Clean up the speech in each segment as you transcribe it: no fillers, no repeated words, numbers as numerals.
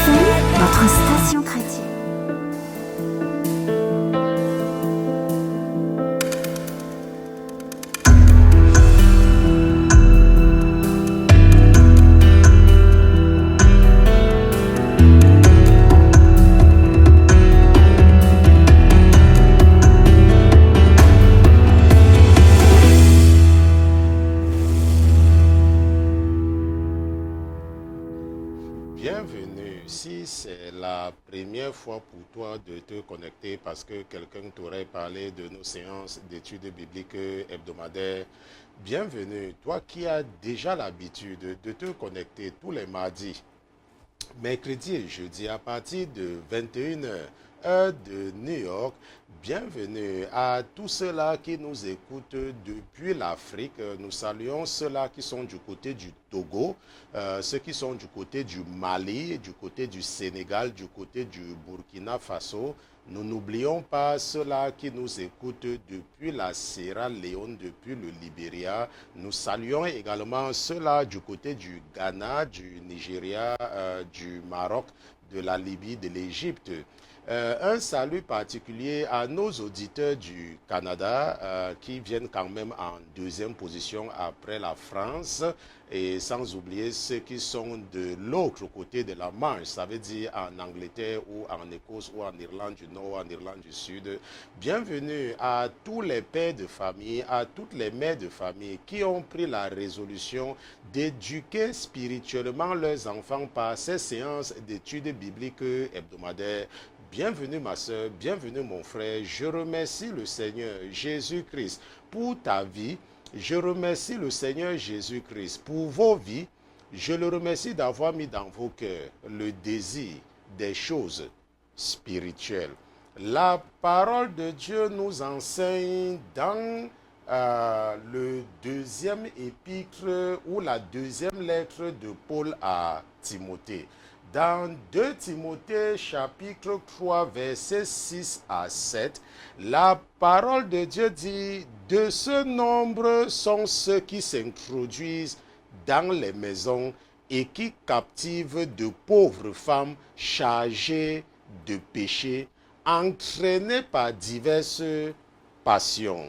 FM, votre station chrétienne. Bienvenue. Si c'est la première fois pour toi de te connecter parce que quelqu'un t'aurait parlé de nos séances d'études bibliques hebdomadaires, bienvenue. Toi qui as déjà l'habitude de te connecter tous les mardis, mercredi et jeudi à partir de 21 heures, heure de New York. Bienvenue à tous ceux-là qui nous écoutent depuis l'Afrique. Nous saluons ceux-là qui sont du côté du Togo, ceux qui sont du côté du Mali, du côté du Sénégal, du côté du Burkina Faso. Nous n'oublions pas ceux-là qui nous écoutent depuis la Sierra Leone, depuis le Libéria. Nous saluons également ceux-là du côté du Ghana, du Nigeria, du Maroc, de la Libye, de l'Égypte. Un salut particulier à nos auditeurs du Canada qui viennent quand même en deuxième position après la France, et sans oublier ceux qui sont de l'autre côté de la Manche, ça veut dire en Angleterre ou en Écosse ou en Irlande du Nord ou en Irlande du Sud. Bienvenue à tous les pères de famille, à toutes les mères de famille qui ont pris la résolution d'éduquer spirituellement leurs enfants par ces séances d'études bibliques hebdomadaires. Bienvenue ma soeur, bienvenue mon frère. Je remercie le Seigneur Jésus-Christ pour ta vie. Je remercie le Seigneur Jésus-Christ pour vos vies. Je le remercie d'avoir mis dans vos cœurs le désir des choses spirituelles. La parole de Dieu nous enseigne dans le deuxième épître ou la deuxième lettre de Paul à Timothée. Dans 2 Timothée chapitre 3 versets 6 à 7, la parole de Dieu dit: de ce nombre sont ceux qui s'introduisent dans les maisons et qui captivent de pauvres femmes chargées de péché, entraînées par diverses passions.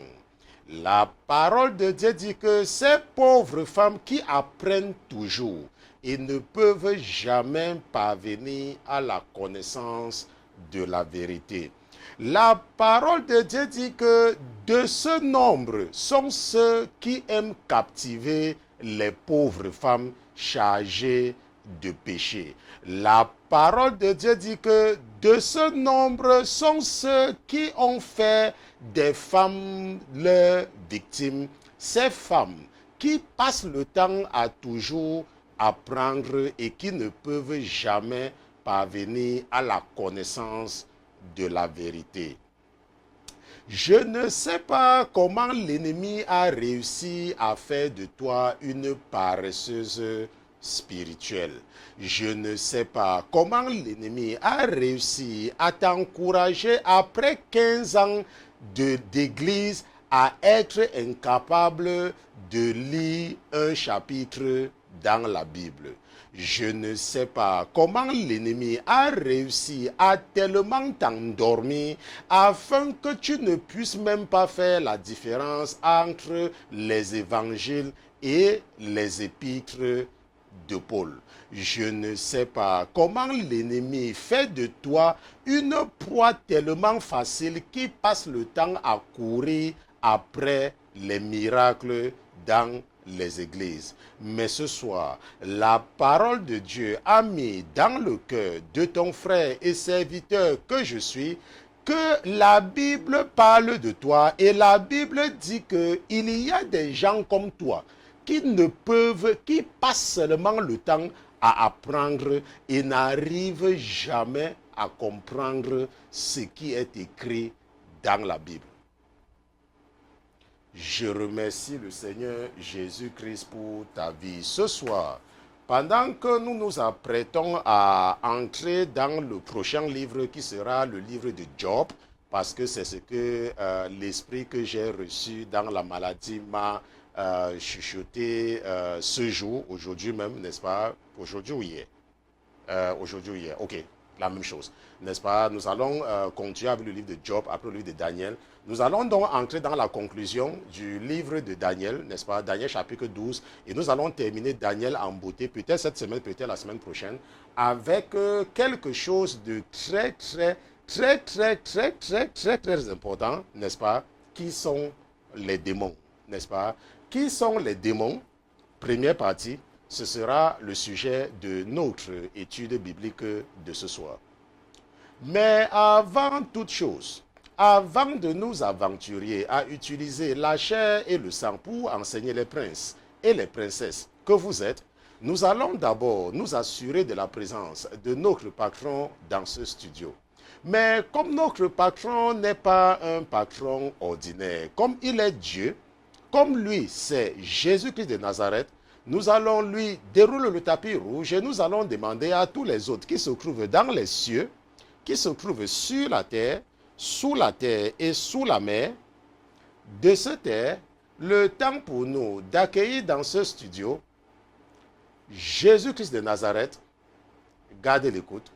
La parole de Dieu dit que ces pauvres femmes qui apprennent toujours et ne peuvent jamais parvenir à la connaissance de la vérité. La parole de Dieu dit que de ce nombre sont ceux qui aiment captiver les pauvres femmes chargées de péché. La parole de Dieu dit que de ce nombre sont ceux qui ont fait des femmes leurs victimes. Ces femmes qui passent le temps à toujours apprendre et qui ne peuvent jamais parvenir à la connaissance de la vérité. Je ne sais pas comment l'ennemi a réussi à faire de toi une paresseuse spirituelle. Je ne sais pas comment l'ennemi a réussi à t'encourager après 15 ans d'église à être incapable de lire un chapitre dans la Bible. Je ne sais pas comment l'ennemi a réussi à tellement t'endormir afin que tu ne puisses même pas faire la différence entre les évangiles et les épîtres de Paul. Je ne sais pas comment l'ennemi fait de toi une proie tellement facile qui passe le temps à courir après les miracles dans les églises. Mais ce soir, la parole de Dieu a mis dans le cœur de ton frère et serviteur que je suis que la Bible parle de toi, et la Bible dit qu'il y a des gens comme toi qui passent seulement le temps à apprendre et n'arrivent jamais à comprendre ce qui est écrit dans la Bible. Je remercie le Seigneur Jésus-Christ pour ta vie. Ce soir, pendant que nous nous apprêtons à entrer dans le prochain livre qui sera le livre de Job, parce que c'est ce que l'esprit que j'ai reçu dans la maladie m'a chuchoté ce jour, aujourd'hui même, n'est-ce pas? Aujourd'hui ou hier? Aujourd'hui, hier. Ok, la même chose. N'est-ce pas? Nous allons continuer avec le livre de Job, après le livre de Daniel. Nous allons donc entrer dans la conclusion du livre de Daniel, n'est-ce pas? Daniel chapitre 12. Et nous allons terminer Daniel en beauté, peut-être cette semaine, peut-être la semaine prochaine, avec quelque chose de très important, n'est-ce pas? Qui sont les démons, n'est-ce pas? Qui sont les démons? Première partie, ce sera le sujet de notre étude biblique de ce soir. Mais avant toute chose, avant de nous aventurer à utiliser la chair et le sang pour enseigner les princes et les princesses que vous êtes, nous allons d'abord nous assurer de la présence de notre patron dans ce studio. Mais comme notre patron n'est pas un patron ordinaire, comme il est Dieu, comme lui c'est Jésus-Christ de Nazareth, nous allons lui dérouler le tapis rouge et nous allons demander à tous les autres qui se trouvent dans les cieux, qui se trouvent sur la terre, sous la terre et sous la mer, de se taire, le temps pour nous d'accueillir dans ce studio Jésus-Christ de Nazareth. Gardez l'écoute.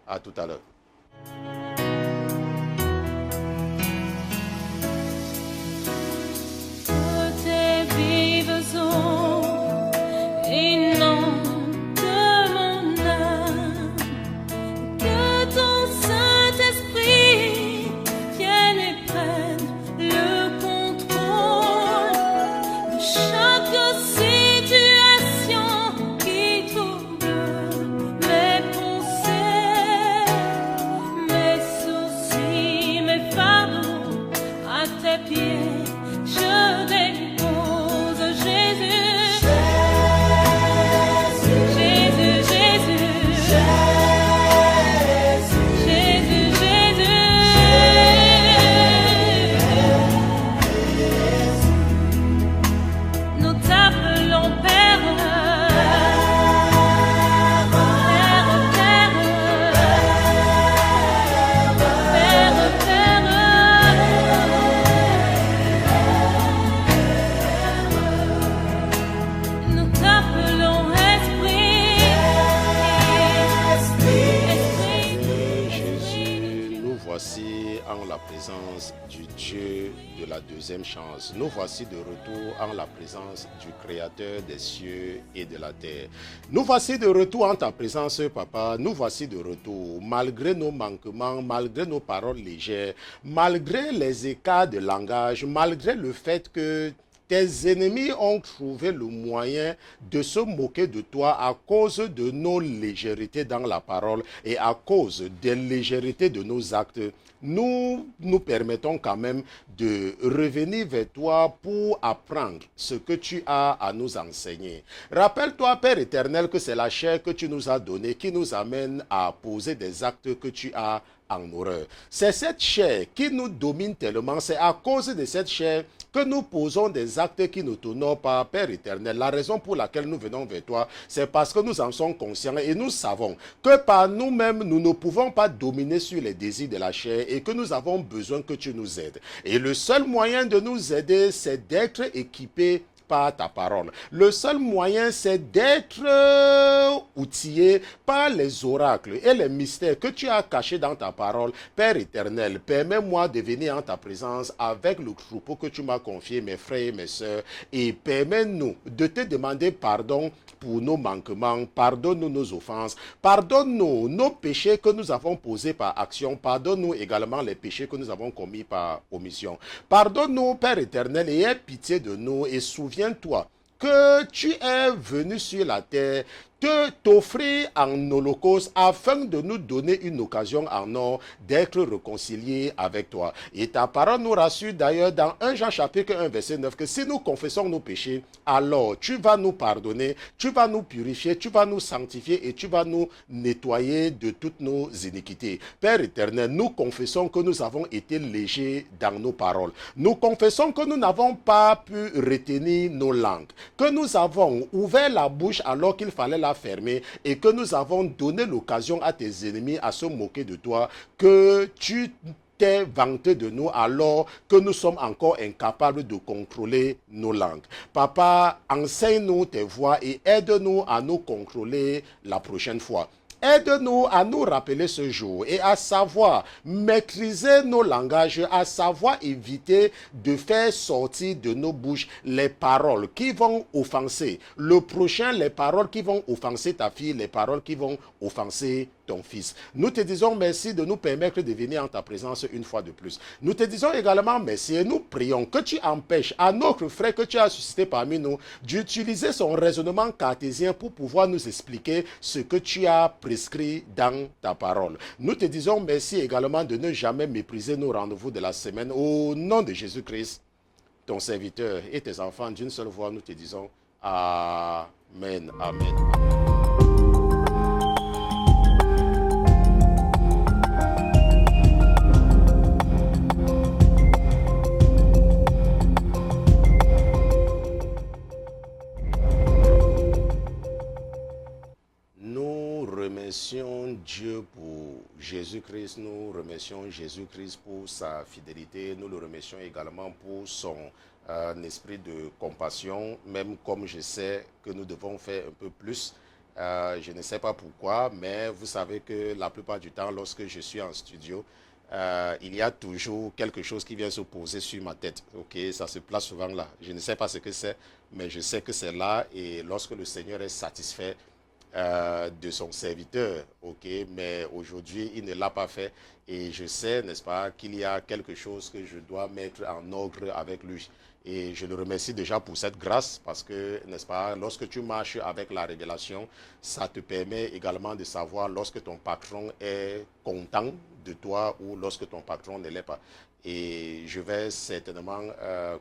À tout à l'heure. Deuxième chance. Nous voici de retour en la présence du Créateur des cieux et de la terre. Nous voici de retour en ta présence, Papa. Nous voici de retour, malgré nos manquements, malgré nos paroles légères, malgré les écarts de langage, malgré le fait que tes ennemis ont trouvé le moyen de se moquer de toi à cause de nos légèretés dans la parole et à cause des légèretés de nos actes. Nous nous permettons quand même de revenir vers toi pour apprendre ce que tu as à nous enseigner. Rappelle-toi, Père éternel, que c'est la chair que tu nous as donnée qui nous amène à poser des actes que tu as en horreur. C'est cette chair qui nous domine tellement, c'est à cause de cette chair que nous posons des actes qui ne t'honorent pas, Père éternel. La raison pour laquelle nous venons vers toi, c'est parce que nous en sommes conscients et nous savons que par nous-mêmes, nous ne pouvons pas dominer sur les désirs de la chair et que nous avons besoin que tu nous aides. Et le seul moyen de nous aider, c'est d'être équipés par ta parole. Le seul moyen, c'est d'être outillé par les oracles et les mystères que tu as cachés dans ta parole. Père éternel, permets-moi de venir en ta présence avec le troupeau que tu m'as confié, mes frères et mes sœurs, et permets-nous de te demander pardon pour nos manquements, pardonne-nous nos offenses, pardonne-nous nos péchés que nous avons posés par action, pardonne-nous également les péchés que nous avons commis par omission. Pardonne-nous, Père éternel, et aie pitié de nous et souviens-toi que tu es venu sur la terre t'offrir en holocauste afin de nous donner une occasion en or d'être réconciliés avec toi. Et ta parole nous rassure d'ailleurs dans 1 Jean chapitre 1 verset 9 que si nous confessons nos péchés, alors tu vas nous pardonner, tu vas nous purifier, tu vas nous sanctifier et tu vas nous nettoyer de toutes nos iniquités. Père éternel, nous confessons que nous avons été légers dans nos paroles. Nous confessons que nous n'avons pas pu retenir nos langues, que nous avons ouvert la bouche alors qu'il fallait la fermer et que nous avons donné l'occasion à tes ennemis à se moquer de toi, que tu t'es vanté de nous alors que nous sommes encore incapables de contrôler nos langues. Papa, enseigne-nous tes voies et aide-nous à nous contrôler la prochaine fois. Aide-nous à nous rappeler ce jour et à savoir maîtriser nos langages, à savoir éviter de faire sortir de nos bouches les paroles qui vont offenser le prochain, les paroles qui vont offenser ta fille, les paroles qui vont offenser ton fils. Nous te disons merci de nous permettre de venir en ta présence une fois de plus. Nous te disons également merci et nous prions que tu empêches à notre frère que tu as suscité parmi nous d'utiliser son raisonnement cartésien pour pouvoir nous expliquer ce que tu as prescrit dans ta parole. Nous te disons merci également de ne jamais mépriser nos rendez-vous de la semaine. Au nom de Jésus-Christ, ton serviteur et tes enfants, d'une seule voix, nous te disons Amen, Amen. Nous remercions Dieu pour Jésus-Christ, nous remercions Jésus-Christ pour sa fidélité, nous le remercions également pour son esprit de compassion, même comme je sais que nous devons faire un peu plus. Je ne sais pas pourquoi, mais vous savez que la plupart du temps, lorsque je suis en studio, il y a toujours quelque chose qui vient se poser sur ma tête. Ok, ça se place souvent là. Je ne sais pas ce que c'est, mais je sais que c'est là et lorsque le Seigneur est satisfait de son serviteur, ok, mais aujourd'hui il ne l'a pas fait et je sais, n'est-ce pas, qu'il y a quelque chose que je dois mettre en ordre avec lui et je le remercie déjà pour cette grâce parce que, n'est-ce pas, lorsque tu marches avec la révélation, ça te permet également de savoir lorsque ton patron est content de toi ou lorsque ton patron ne l'est pas. Et je vais certainement,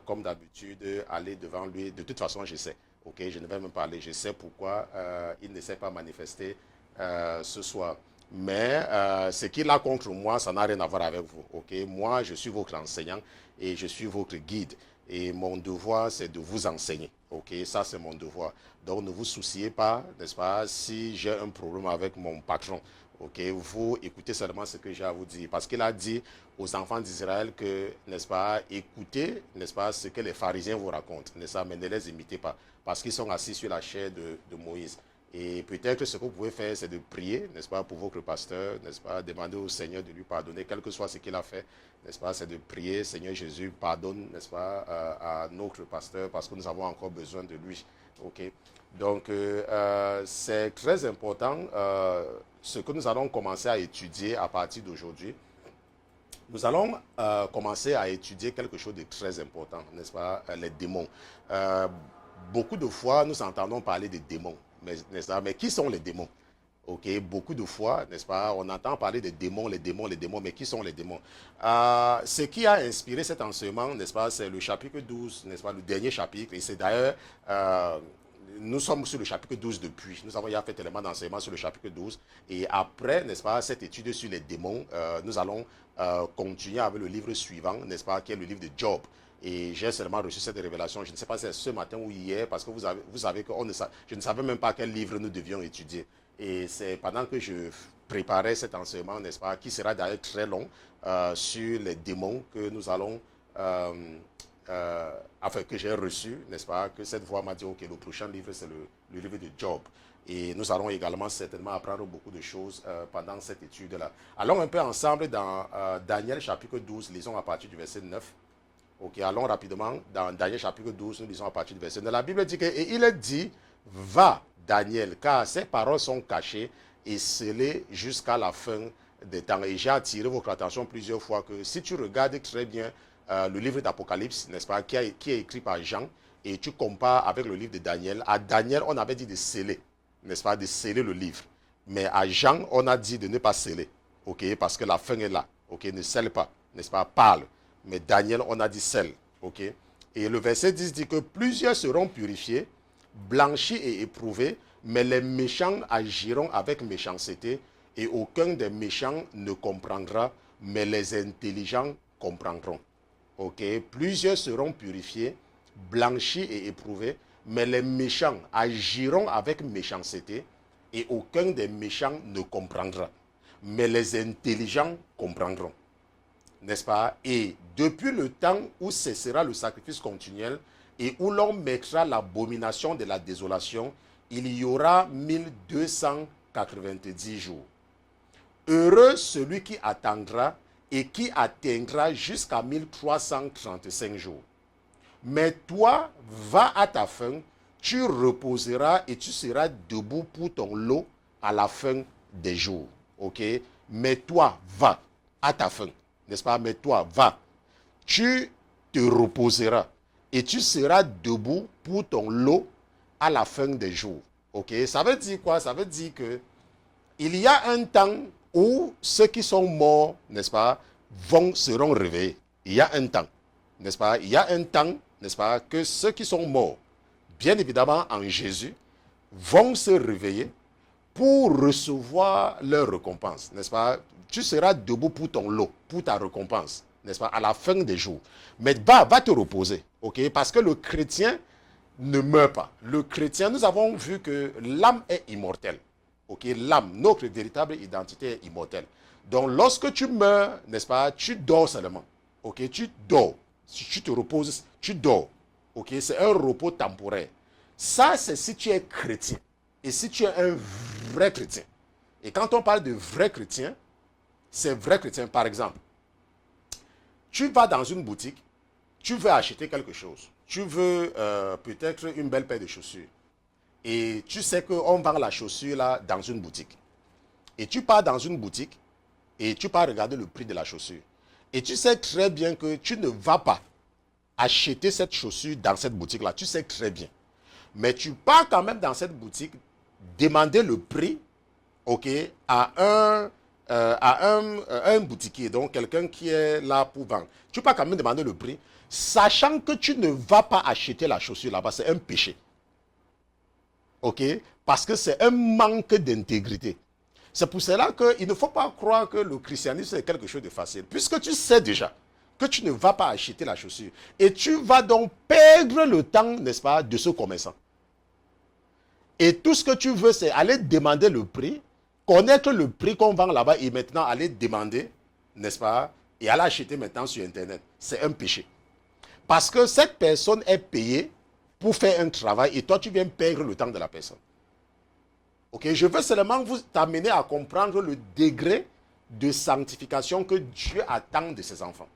comme d'habitude, aller devant lui. De toute façon, je sais. Ok, je ne vais même pas parler. Je sais pourquoi il ne s'est pas manifesté ce soir. Mais ce qu'il a contre moi, ça n'a rien à voir avec vous. Ok, moi, je suis votre enseignant et je suis votre guide. Et mon devoir, c'est de vous enseigner. Ok, ça, c'est mon devoir. Donc, ne vous souciez pas, n'est-ce pas, si j'ai un problème avec mon patron. Ok, vous écoutez seulement ce que j'ai à vous dire. Parce qu'il a dit aux enfants d'Israël que, n'est-ce pas, écoutez, n'est-ce pas, ce que les pharisiens vous racontent, n'est-ce pas, mais ne les imitez pas. Parce qu'ils sont assis sur la chair de Moïse. Et peut-être ce que vous pouvez faire, c'est de prier, n'est-ce pas, pour votre pasteur, n'est-ce pas, demander au Seigneur de lui pardonner, quel que soit ce qu'il a fait, n'est-ce pas, c'est de prier, Seigneur Jésus, pardonne, n'est-ce pas, à notre pasteur, parce que nous avons encore besoin de lui. Ok. Donc, c'est très important ce que nous allons commencer à étudier à partir d'aujourd'hui. Nous allons commencer à étudier quelque chose de très important, n'est-ce pas, les démons. Beaucoup de fois, nous entendons parler des démons, n'est-ce pas, mais qui sont les démons? Ok, beaucoup de fois, n'est-ce pas, on entend parler des démons, les démons, les démons, mais qui sont les démons? Ce qui a inspiré cet enseignement, n'est-ce pas, c'est le chapitre 12, n'est-ce pas, le dernier chapitre, et c'est d'ailleurs, nous sommes sur le chapitre 12 depuis, nous avons déjà fait tellement d'enseignements sur le chapitre 12, et après, n'est-ce pas, cette étude sur les démons, nous allons continuer avec le livre suivant, n'est-ce pas, qui est le livre de Job. Et j'ai seulement reçu cette révélation, je ne sais pas si c'est ce matin ou hier, parce que vous savez que je ne savais même pas quel livre nous devions étudier. Et c'est pendant que je préparais cet enseignement, n'est-ce pas, qui sera d'ailleurs très long, sur les démons que nous allons, enfin que j'ai reçu, n'est-ce pas, que cette voix m'a dit, ok, le prochain livre, c'est le livre de Job. Et nous allons également certainement apprendre beaucoup de choses pendant cette étude-là. Allons un peu ensemble dans Daniel chapitre 12, lisons à partir du verset 9. Ok, allons rapidement dans Daniel chapitre 12, nous lisons à partir du verset 9. La Bible dit que, et il est dit, va Daniel, car ces paroles sont cachées et scellées jusqu'à la fin des temps. Et j'ai attiré votre attention plusieurs fois que si tu regardes très bien le livre d'Apocalypse, n'est-ce pas, qui est écrit par Jean, et tu compares avec le livre de Daniel, à Daniel, on avait dit de sceller, n'est-ce pas, de sceller le livre. Mais à Jean, on a dit de ne pas sceller, ok, parce que la fin est là, ok, ne scelle pas, n'est-ce pas, parle. Mais Daniel, on a dit scelle, ok. Et le verset 10 dit que plusieurs seront purifiés, blanchis et éprouvés, mais les méchants agiront avec méchanceté, et aucun des méchants ne comprendra, mais les intelligents comprendront. Ok, plusieurs seront purifiés, blanchis et éprouvés, mais les méchants agiront avec méchanceté, et aucun des méchants ne comprendra, mais les intelligents comprendront. N'est-ce pas? Et depuis le temps où cessera le sacrifice continuel et où l'on mettra l'abomination de la désolation, il y aura 1200 90 jours. Heureux celui qui attendra et qui atteindra jusqu'à 1335 jours. Mais toi, va à ta fin, tu reposeras et tu seras debout pour ton lot à la fin des jours. Ok? Mais toi, va à ta fin. N'est-ce pas? Mais toi, va. Tu te reposeras et tu seras debout pour ton lot à la fin des jours. Ok? Ça veut dire quoi? Ça veut dire que il y a un temps où ceux qui sont morts, n'est-ce pas, seront réveillés. Il y a un temps, n'est-ce pas? Il y a un temps, n'est-ce pas, que ceux qui sont morts, bien évidemment en Jésus, vont se réveiller pour recevoir leur récompense, n'est-ce pas? Tu seras debout pour ton lot, pour ta récompense, n'est-ce pas, à la fin des jours. Mais va te reposer, ok? Parce que le chrétien ne meurt pas. Le chrétien, nous avons vu que l'âme est immortelle. Ok, l'âme, notre véritable identité est immortelle. Donc, lorsque tu meurs, n'est-ce pas, tu dors seulement. Ok, tu dors. Si tu te reposes, tu dors. Ok, c'est un repos temporaire. Ça, c'est si tu es chrétien. Et si tu es un vrai chrétien. Et quand on parle de vrai chrétien, c'est vrai chrétien. Par exemple, tu vas dans une boutique, tu veux acheter quelque chose. Tu veux peut-être une belle paire de chaussures. Et tu sais qu'on vend la chaussure là dans une boutique. Et tu pars dans une boutique et tu pars regarder le prix de la chaussure. Et tu sais très bien que tu ne vas pas acheter cette chaussure dans cette boutique-là. Tu sais très bien. Mais tu pars quand même dans cette boutique demander le prix, ok, à un boutiquier, donc quelqu'un qui est là pour vendre. Tu pars quand même demander le prix, sachant que tu ne vas pas acheter la chaussure là-bas. C'est un péché. Ok? Parce que c'est un manque d'intégrité. C'est pour cela qu'il ne faut pas croire que le christianisme est quelque chose de facile. Puisque tu sais déjà que tu ne vas pas acheter la chaussure. Et tu vas donc perdre le temps, n'est-ce pas, de ce commerçant. Et tout ce que tu veux, c'est aller demander le prix, connaître le prix qu'on vend là-bas et maintenant aller demander, n'est-ce pas, et aller acheter maintenant sur Internet. C'est un péché. Parce que cette personne est payée pour faire un travail et toi, tu viens perdre le temps de la personne. Ok, je veux seulement vous t'amener à comprendre le degré de sanctification que Dieu attend de ses enfants.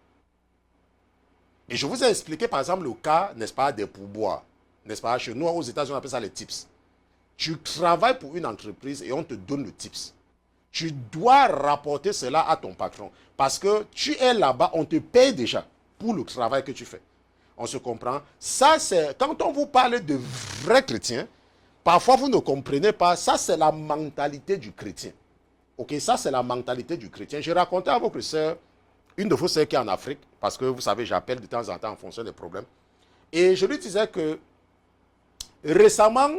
Et je vous ai expliqué, par exemple, le cas, n'est-ce pas, des pourboires. N'est-ce pas, chez nous, aux États-Unis, on appelle ça les tips. Tu travailles pour une entreprise et on te donne le tips. Tu dois rapporter cela à ton patron. Parce que tu es là-bas, on te paye déjà pour le travail que tu fais. On se comprend. Ça, c'est quand on vous parle de vrais chrétiens, parfois vous ne comprenez pas. Ça, c'est la mentalité du chrétien. Ok, ça, c'est la mentalité du chrétien. J'ai raconté à votre sœur, une de vos sœurs qui est en Afrique, parce que vous savez, j'appelle de temps en temps en fonction des problèmes. Et je lui disais que récemment,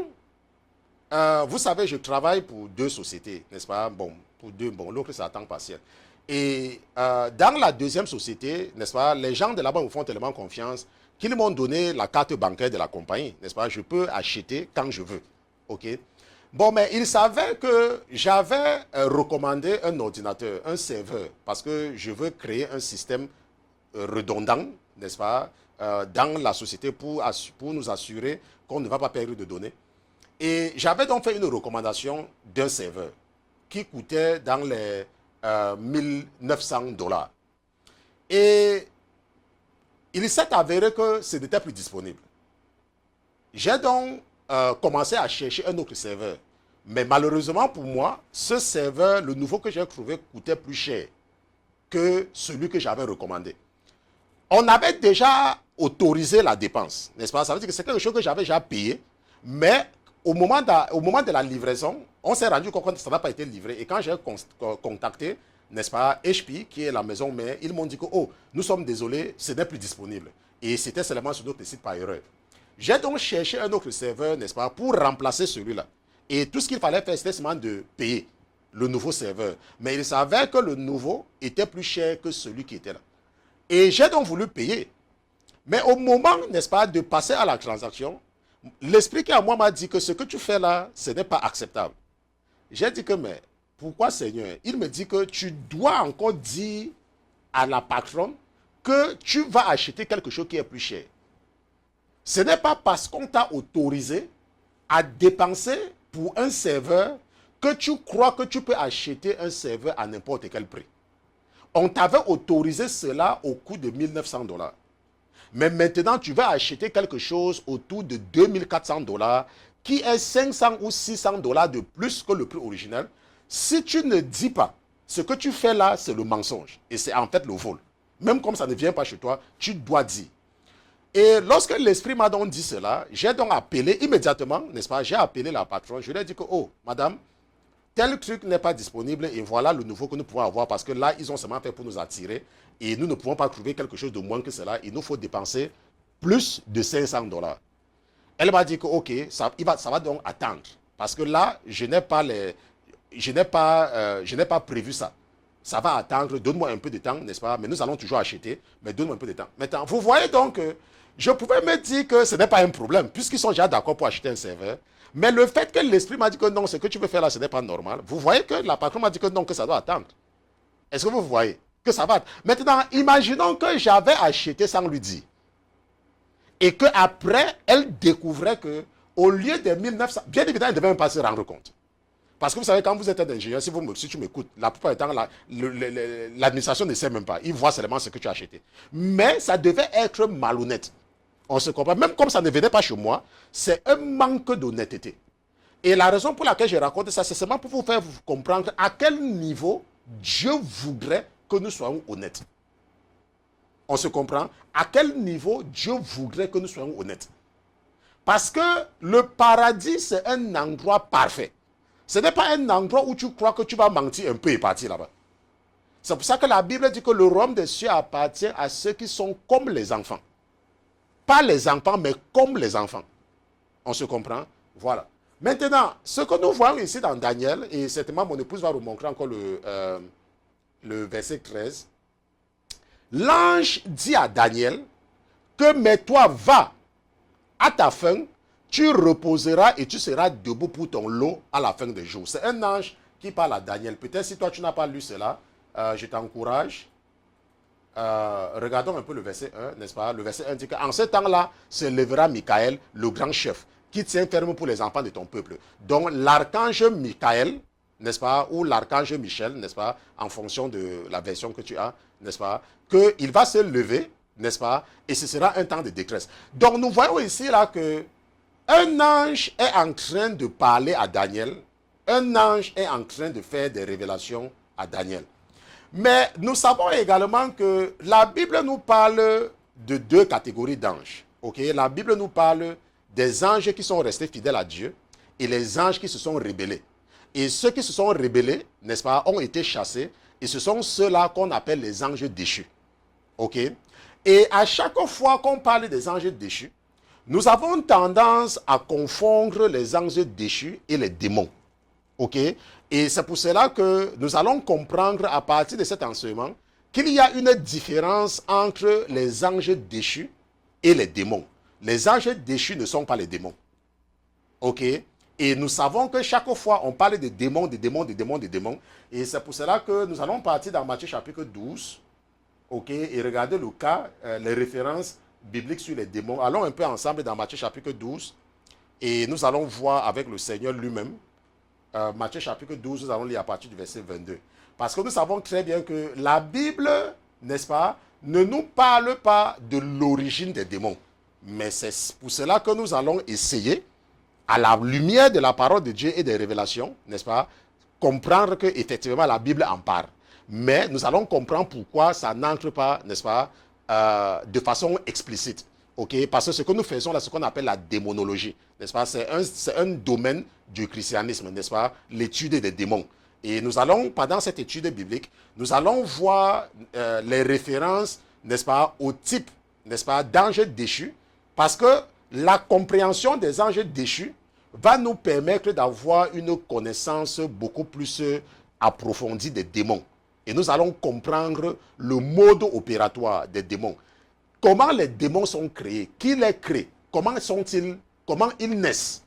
vous savez, je travaille pour deux sociétés, n'est-ce pas? Bon, pour deux, bon, l'autre c'est à temps partiel. Et dans la deuxième société, n'est-ce pas, les gens de là-bas me font tellement confiance qu'ils m'ont donné la carte bancaire de la compagnie, n'est-ce pas? Je peux acheter quand je veux, ok? Bon, mais il s'avère que j'avais recommandé un ordinateur, un serveur, parce que je veux créer un système redondant, n'est-ce pas, dans la société pour nous assurer qu'on ne va pas perdre de données. Et j'avais donc fait une recommandation d'un serveur qui coûtait dans les $1900. Et il s'est avéré que ce n'était plus disponible. J'ai donc commencé à chercher un autre serveur. Mais malheureusement pour moi, ce serveur, le nouveau que j'ai trouvé, coûtait plus cher que celui que j'avais recommandé. On avait déjà autorisé la dépense, n'est-ce pas? Ça veut dire que c'est quelque chose que j'avais déjà payé, mais au moment de la livraison, on s'est rendu compte que ça n'a pas été livré. Et quand j'ai contacté, n'est-ce pas, HP, qui est la maison mère, ils m'ont dit que, oh, nous sommes désolés, ce n'est plus disponible. Et c'était seulement sur notre site par erreur. J'ai donc cherché un autre serveur, n'est-ce pas, pour remplacer celui-là. Et tout ce qu'il fallait faire, c'était seulement de payer le nouveau serveur. Mais il s'avère que le nouveau était plus cher que celui qui était là. Et j'ai donc voulu payer. Mais au moment, n'est-ce pas, de passer à la transaction, l'esprit qui à moi m'a dit que ce que tu fais là, ce n'est pas acceptable. J'ai dit que, mais pourquoi Seigneur? Il me dit que tu dois encore dire à la patronne que tu vas acheter quelque chose qui est plus cher. Ce n'est pas parce qu'on t'a autorisé à dépenser pour un serveur que tu crois que tu peux acheter un serveur à n'importe quel prix. On t'avait autorisé cela au coût de 1900 $. Mais maintenant, tu vas acheter quelque chose autour de 2400 $, qui est 500 ou 600 $ de plus que le prix originel. Si tu ne dis pas, ce que tu fais là, c'est le mensonge. Et c'est en fait le vol. Même comme ça ne vient pas chez toi, tu dois dire. Et lorsque l'esprit m'a donc dit cela, j'ai donc appelé immédiatement, n'est-ce pas, j'ai appelé la patronne, je lui ai dit que, oh, madame, tel truc n'est pas disponible et voilà le nouveau que nous pouvons avoir parce que là, ils ont seulement fait pour nous attirer et nous ne pouvons pas trouver quelque chose de moins que cela. Il nous faut dépenser plus de 500 $. Elle m'a dit que, ok, ça va donc attendre parce que là, je n'ai pas prévu ça. Ça va attendre, donne-moi un peu de temps, n'est-ce pas? Mais nous allons toujours acheter, mais donne-moi un peu de temps. Maintenant, vous voyez donc que je pouvais me dire que ce n'est pas un problème, puisqu'ils sont déjà d'accord pour acheter un serveur. Mais le fait que l'esprit m'a dit que non, ce que tu veux faire là, ce n'est pas normal. Vous voyez que la patronne m'a dit que non, que ça doit attendre. Est-ce que vous voyez que ça va? Maintenant, imaginons que j'avais acheté sans lui dire. Et qu'après, elle découvrait que au lieu de 1900, bien évidemment, elle ne devait même pas se rendre compte. Parce que vous savez, quand vous êtes un ingénieur, si tu m'écoutes, la plupart du temps, l'administration ne sait même pas. Ils voient seulement ce que tu as acheté. Mais ça devait être malhonnête. On se comprend. Même comme ça ne venait pas chez moi, c'est un manque d'honnêteté. Et la raison pour laquelle je raconte ça, c'est seulement pour vous faire comprendre à quel niveau Dieu voudrait que nous soyons honnêtes. On se comprend? À quel niveau Dieu voudrait que nous soyons honnêtes. Parce que le paradis, c'est un endroit parfait. Ce n'est pas un endroit où tu crois que tu vas mentir un peu et partir là-bas. C'est pour ça que la Bible dit que le royaume des cieux appartient à ceux qui sont comme les enfants. Pas les enfants, mais comme les enfants. On se comprend? Voilà. Maintenant, ce que nous voyons ici dans Daniel, et certainement mon épouse va vous montrer encore le verset 13. L'ange dit à Daniel que mais toi va à ta fin, tu reposeras et tu seras debout pour ton lot à la fin des jours. C'est un ange qui parle à Daniel. Peut-être si toi tu n'as pas lu cela, je t'encourage. Regardons un peu le verset 1, n'est-ce pas? Le verset 1 dit qu'en ce temps-là se lèvera Michael, le grand chef, qui tient ferme pour les enfants de ton peuple. Donc l'archange Michael, n'est-ce pas? Ou l'archange Michel, n'est-ce pas? En fonction de la version que tu as, n'est-ce pas? Qu'il va se lever, n'est-ce pas? Et ce sera un temps de détresse. Donc nous voyons ici là que un ange est en train de parler à Daniel. Un ange est en train de faire des révélations à Daniel. Mais nous savons également que la Bible nous parle de deux catégories d'anges. Okay? La Bible nous parle des anges qui sont restés fidèles à Dieu et les anges qui se sont rebellés. Et ceux qui se sont rebellés, n'est-ce pas, ont été chassés. Et ce sont ceux-là qu'on appelle les anges déchus. Ok? Et à chaque fois qu'on parle des anges déchus, nous avons tendance à confondre les anges déchus et les démons. Ok? Et c'est pour cela que nous allons comprendre à partir de cet enseignement qu'il y a une différence entre les anges déchus et les démons. Les anges déchus ne sont pas les démons. Ok? Et nous savons que chaque fois on parle de démons, de démons, de démons, de démons. Et c'est pour cela que nous allons partir dans Matthieu chapitre 12. Ok? Et regarder le cas, les références biblique sur les démons. Allons un peu ensemble dans Matthieu chapitre 12 et nous allons voir avec le Seigneur lui-même. Matthieu chapitre 12, nous allons lire à partir du verset 22. Parce que nous savons très bien que la Bible, n'est-ce pas, ne nous parle pas de l'origine des démons. Mais c'est pour cela que nous allons essayer, à la lumière de la parole de Dieu et des révélations, n'est-ce pas, comprendre qu'effectivement la Bible en parle. Mais nous allons comprendre pourquoi ça n'entre pas, n'est-ce pas, de façon explicite. Okay? Parce que ce que nous faisons là, ce qu'on appelle la démonologie, n'est-ce pas? C'est un domaine du christianisme, n'est-ce pas? L'étude des démons. Et nous allons, pendant cette étude biblique, nous allons voir les références, n'est-ce pas, au type, n'est-ce pas, d'anges déchus, parce que la compréhension des anges déchus va nous permettre d'avoir une connaissance beaucoup plus approfondie des démons. Et nous allons comprendre le mode opératoire des démons. Comment les démons sont créés? Qui les crée? Comment ils naissent?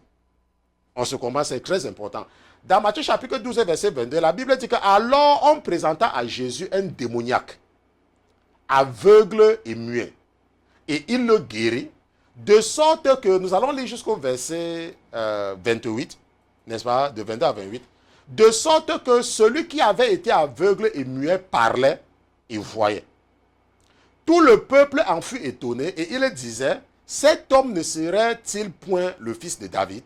On se comprend, c'est très important. Dans Matthieu chapitre 12, verset 22, la Bible dit qu'alors on présenta à Jésus un démoniaque, aveugle et muet. Et il le guérit, de sorte que, nous allons lire jusqu'au verset 28, n'est-ce pas? De 22 à 28. de sorte que celui qui avait été aveugle et muet parlait et voyait. Tout le peuple en fut étonné et il disait, cet homme ne serait-il point le fils de David?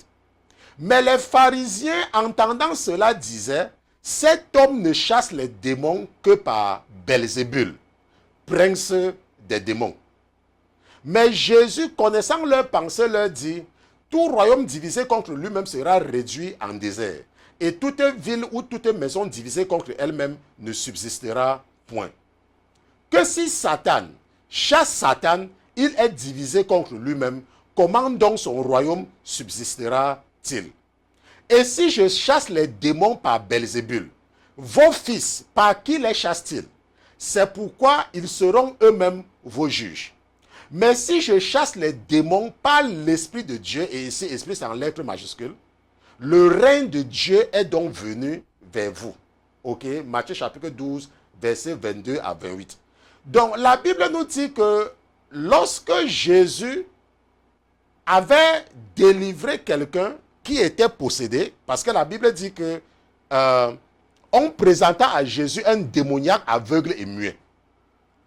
Mais les pharisiens, entendant cela, disaient, cet homme ne chasse les démons que par Belzébul, prince des démons. Mais Jésus, connaissant leurs pensées, leur dit, tout royaume divisé contre lui-même sera réduit en désert, et toute ville ou toute maison divisée contre elle-même ne subsistera point. Que si Satan chasse Satan, il est divisé contre lui-même, comment donc son royaume subsistera-t-il? Et si je chasse les démons par Belzébul, vos fils, par qui les chassent-ils? C'est pourquoi ils seront eux-mêmes vos juges. Mais si je chasse les démons par l'Esprit de Dieu, et ici, Esprit c'est en lettres majuscules, le règne de Dieu est donc venu vers vous. Ok, Matthieu chapitre 12, versets 22 à 28. Donc, la Bible nous dit que lorsque Jésus avait délivré quelqu'un qui était possédé, parce que la Bible dit que on présenta à Jésus un démoniaque aveugle et muet.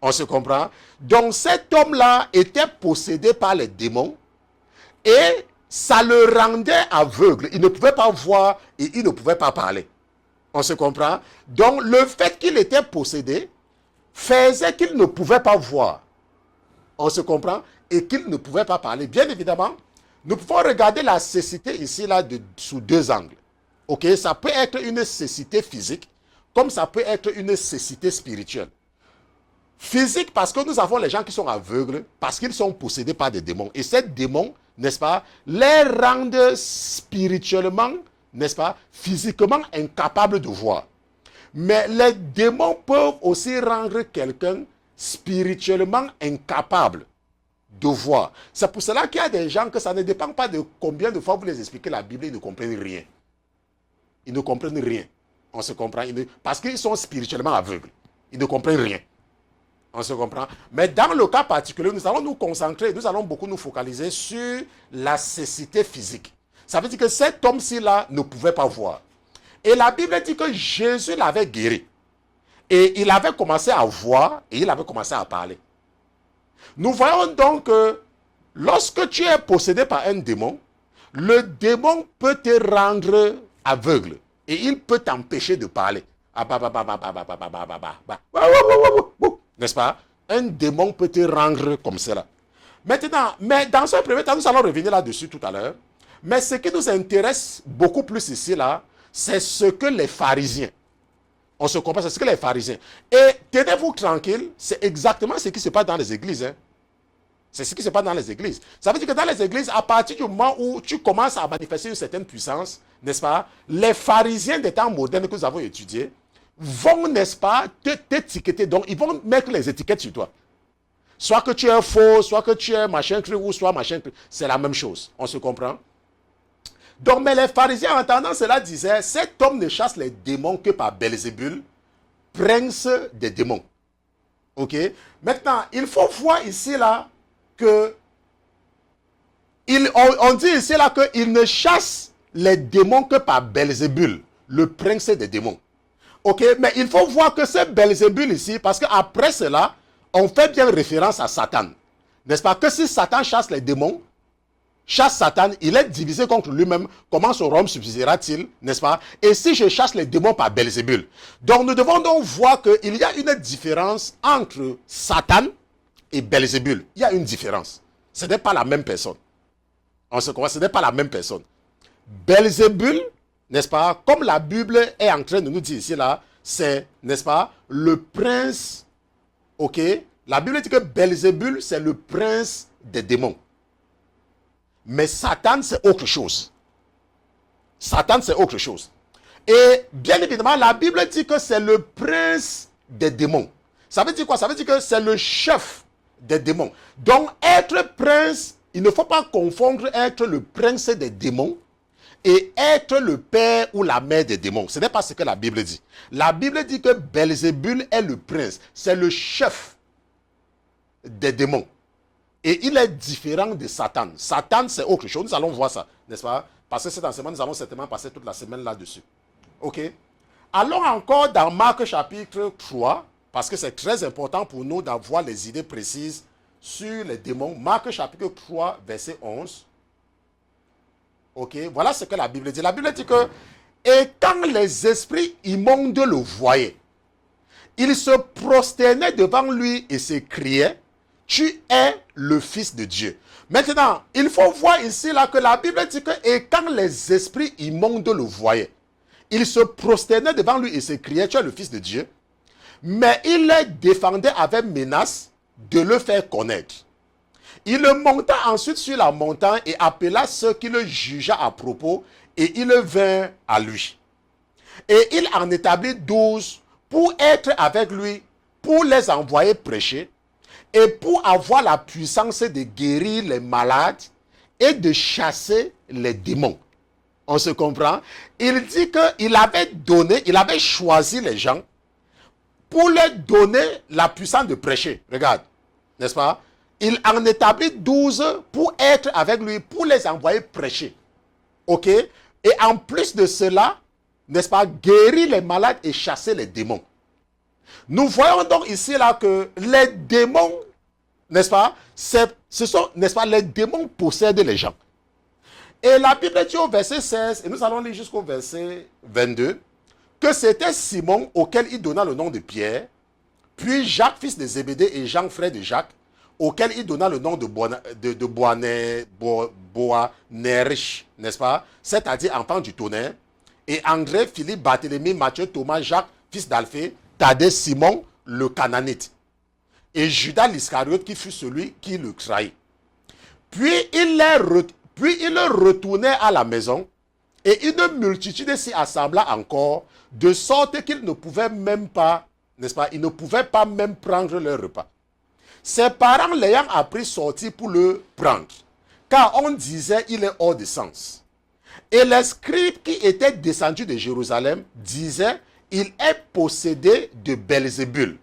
On se comprend? Donc cet homme-là était possédé par les démons et ça le rendait aveugle. Il ne pouvait pas voir et il ne pouvait pas parler. On se comprend? Donc le fait qu'il était possédé faisait qu'il ne pouvait pas voir. On se comprend? Et qu'il ne pouvait pas parler. Bien évidemment, nous pouvons regarder la cécité ici là sous deux angles. Ok, ça peut être une cécité physique, comme ça peut être une cécité spirituelle. Physique parce que nous avons les gens qui sont aveugles, parce qu'ils sont possédés par des démons. Et ces démons, n'est-ce pas, les rendent spirituellement, n'est-ce pas, physiquement incapables de voir. Mais les démons peuvent aussi rendre quelqu'un spirituellement incapable de voir. C'est pour cela qu'il y a des gens que ça ne dépend pas de combien de fois vous les expliquez la Bible, ils ne comprennent rien. Ils ne comprennent rien. On se comprend. Parce qu'ils sont spirituellement aveugles. Ils ne comprennent rien. On se comprend. Mais dans le cas particulier, nous allons nous concentrer, nous allons beaucoup nous focaliser sur la cécité physique. Ça veut dire que cet homme-ci là ne pouvait pas voir. Et la Bible dit que Jésus l'avait guéri. Et il avait commencé à voir et il avait commencé à parler. Nous voyons donc que lorsque tu es possédé par un démon, le démon peut te rendre aveugle et il peut t'empêcher de parler. N'est-ce pas? Un démon peut te rendre comme cela. Maintenant, mais dans un premier temps, nous allons revenir là-dessus tout à l'heure. Mais ce qui nous intéresse beaucoup plus ici, là, c'est ce que les pharisiens, on se comprend, c'est ce que les pharisiens. Et tenez-vous tranquille, c'est exactement ce qui se passe dans les églises. Hein. C'est ce qui se passe dans les églises. Ça veut dire que dans les églises, à partir du moment où tu commences à manifester une certaine puissance, n'est-ce pas, les pharisiens des temps modernes que nous avons étudiés vont, n'est-ce pas, t'étiqueter. Donc, ils vont mettre les étiquettes sur toi. Soit que tu es faux, soit que tu es machin cru, ou soit machin cru. C'est la même chose. On se comprend? Donc, mais les pharisiens, en entendant cela, disaient, cet homme ne chasse les démons que par Belzébul, prince des démons. Ok? Maintenant, il faut voir ici, là, que on dit ici, là, qu'il ne chasse les démons que par Belzébul, le prince des démons. Ok? Mais il faut voir que ce Belzébul ici, parce qu'après cela, on fait bien référence à Satan. N'est-ce pas? Que si Satan chasse les démons, chasse Satan, il est divisé contre lui-même. Comment son royaume subsistera-t-il, n'est-ce pas? Et si je chasse les démons par Belzébul. Donc nous devons donc voir qu'il y a une différence entre Satan et Belzébul. Il y a une différence. Ce n'est pas la même personne. On se comprend, ce n'est pas la même personne. Belzébul, n'est-ce pas? Comme la Bible est en train de nous dire ici, là, c'est, n'est-ce pas, le prince, ok? La Bible dit que Belzébul, c'est le prince des démons. Mais Satan, c'est autre chose. Satan, c'est autre chose. Et bien évidemment, la Bible dit que c'est le prince des démons. Ça veut dire quoi? Ça veut dire que c'est le chef des démons. Donc, être prince, il ne faut pas confondre être le prince des démons et être le père ou la mère des démons. Ce n'est pas ce que la Bible dit. La Bible dit que Belzébul est le prince. C'est le chef des démons. Et il est différent de Satan. Satan, c'est autre chose. Nous allons voir ça, n'est-ce pas? Parce que cet enseignement, nous allons certainement passer toute la semaine là-dessus. Ok. Allons encore dans Marc chapitre 3, parce que c'est très important pour nous d'avoir les idées précises sur les démons. Marc chapitre 3, verset 11. Ok, voilà ce que la Bible dit. La Bible dit que, et quand les esprits immondes le voyaient, ils se prosternaient devant lui et s'écriaient, tu es le Fils de Dieu. Maintenant, il faut voir ici là que la Bible dit que, et quand les esprits immondes le voyaient, ils se prosternaient devant lui et s'écriaient, tu es le Fils de Dieu. Mais il les défendait avec menace de le faire connaître. Il monta ensuite sur la montagne et appela ceux qui le jugea à propos, et il vint à lui. Et il en établit 12 pour être avec lui, pour les envoyer prêcher, et pour avoir la puissance de guérir les malades et de chasser les démons. On se comprend? Il dit qu'il avait choisi les gens pour leur donner la puissance de prêcher. Regarde, n'est-ce pas? Il en établit 12 pour être avec lui, pour les envoyer prêcher. Ok? Et en plus de cela, n'est-ce pas, guérir les malades et chasser les démons. Nous voyons donc ici là que les démons, n'est-ce pas, ce sont, n'est-ce pas, les démons possèdent les gens. Et la Bible dit au verset 16, et nous allons lire jusqu'au verset 22, que c'était Simon auquel il donna le nom de Pierre, puis Jacques, fils de Zébédée, et Jean, frère de Jacques, auquel il donna le nom de Boanerges, n'est-ce pas, c'est-à-dire enfant du tonnerre, et André, Philippe, Barthélemy, Matthieu, Thomas, Jacques, fils d'Alphée, Thaddée, Simon, le Cananite, et Judas l'Iscariote qui fut celui qui le trahit. Puis il retournait à la maison, et une multitude s'y assembla encore, de sorte qu'ils ne pouvaient même pas, n'est-ce pas, ils ne pouvaient pas même prendre leur repas. Ses parents l'ayant appris sortir pour le prendre, car on disait il est hors de sens. Et les scribes qui étaient descendus de Jérusalem disaient, il est possédé de Belzébul,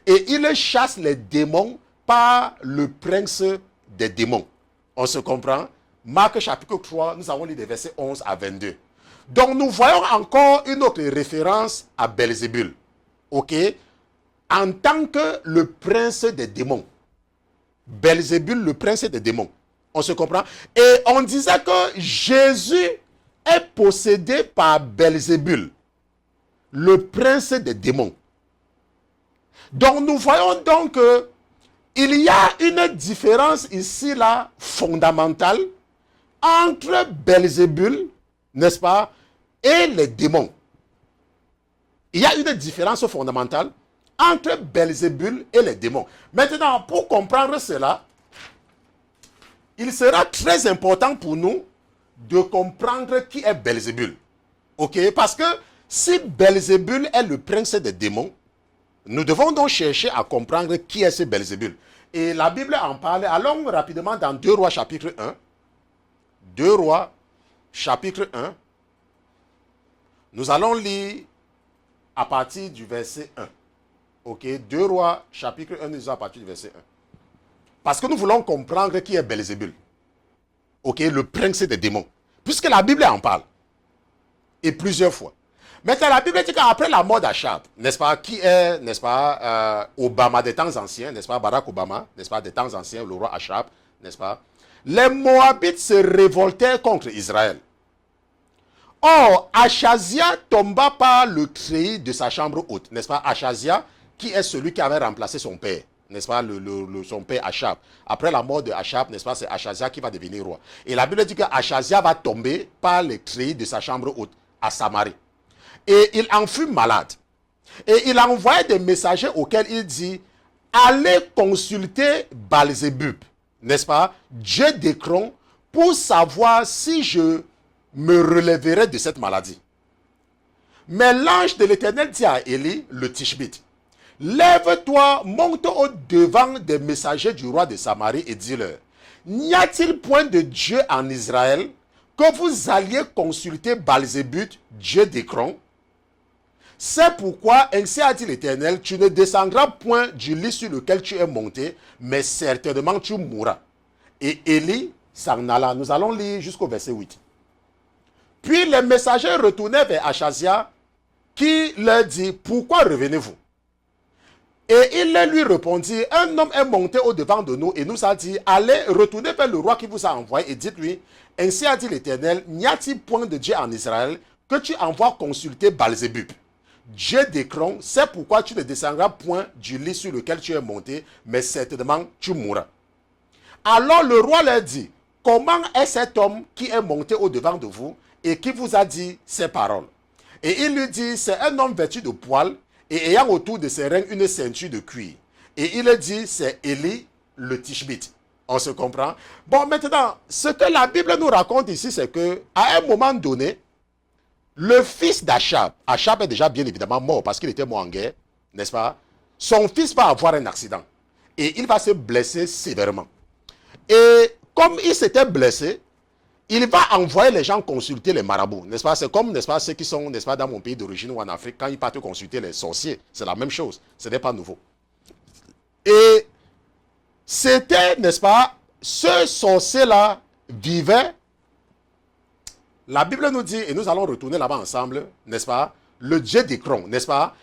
et il chasse les démons par le prince des démons. On se comprend? Marc chapitre 3, nous avons lu des versets 11 à 22. Donc nous voyons encore une autre référence à Belzébul. Ok? En tant que le prince des démons. Belzébul, le prince des démons. On se comprend? Et on disait que Jésus est possédé par Belzébul, le prince des démons. Donc nous voyons donc qu'il y a une différence ici là fondamentale entre Belzébul, n'est-ce pas, et les démons. Il y a une différence fondamentale entre Belzébul et les démons. Maintenant, pour comprendre cela, il sera très important pour nous de comprendre qui est Belzébul. Ok? Parce que si Belzébul est le prince des démons, nous devons donc chercher à comprendre qui est ce Belzébul. Et la Bible en parle. Allons rapidement dans 2 Rois chapitre 1. 2 Rois chapitre 1. Nous allons lire à partir du verset 1. Ok, 2 Rois, chapitre 1, nous à partir du verset 1. Parce que nous voulons comprendre qui est Belzébul. Ok, le prince des démons. Puisque la Bible en parle. Et plusieurs fois. Maintenant, la Bible dit qu'après la mort d'Achab, n'est-ce pas, qui est, n'est-ce pas, Obama des temps anciens, n'est-ce pas, Barack Obama, n'est-ce pas, des temps anciens, le roi Achab, n'est-ce pas, les Moabites se révoltèrent contre Israël. Or, Achazia tomba par le treillis de sa chambre haute, n'est-ce pas, Achazia, qui est celui qui avait remplacé son père, n'est-ce pas, son père Achab. Après la mort de Achab, n'est-ce pas, c'est Achazia qui va devenir roi. Et la Bible dit que Achazia va tomber par le treillis de sa chambre haute à Samarie. Et il en fut malade. Et il envoyait des messagers auxquels il dit, allez consulter Belzébub, n'est-ce pas, Dieu d'Écron, pour savoir si je me relèverai de cette maladie. Mais l'ange de l'Éternel dit à Élie, le Tishbite, lève-toi, monte au-devant des messagers du roi de Samarie et dis-leur, n'y a-t-il point de Dieu en Israël que vous alliez consulter Belzébub, Dieu d'Écron? C'est pourquoi, ainsi a dit l'Éternel, tu ne descendras point du lit sur lequel tu es monté, mais certainement tu mourras. Et Élie s'en alla. Nous allons lire jusqu'au verset 8. Puis les messagers retournèrent vers Achazia qui leur dit, pourquoi revenez-vous? Et il lui répondit, un homme est monté au-devant de nous et nous a dit, allez, retournez vers le roi qui vous a envoyé et dites-lui, ainsi a dit l'Éternel, n'y a-t-il point de Dieu en Israël que tu envoies consulter Baal-Zébub, Dieu d'Écron, c'est pourquoi tu ne descendras point du lit sur lequel tu es monté, mais certainement tu mourras. Alors le roi leur dit, comment est cet homme qui est monté au-devant de vous et qui vous a dit ces paroles? Et il lui dit, c'est un homme vêtu de poils et ayant autour de ses reins une ceinture de cuir. Et il dit, c'est Élie le Tishbite. On se comprend? Bon, maintenant, ce que la Bible nous raconte ici, c'est que à un moment donné, le fils d'Achab, Achab est déjà bien évidemment mort parce qu'il était mort en guerre, n'est-ce pas? Son fils va avoir un accident et il va se blesser sévèrement. Et comme il s'était blessé, il va envoyer les gens consulter les marabouts, n'est-ce pas? C'est comme, n'est-ce pas, ceux qui sont, n'est-ce pas, dans mon pays d'origine ou en Afrique, quand ils partent consulter les sorciers, c'est la même chose, ce n'est pas nouveau. Et c'était, n'est-ce pas, ce sorcier-là vivait, la Bible nous dit, et nous allons retourner là-bas ensemble, n'est-ce pas, le Dieu d'Écron, n'est-ce pas?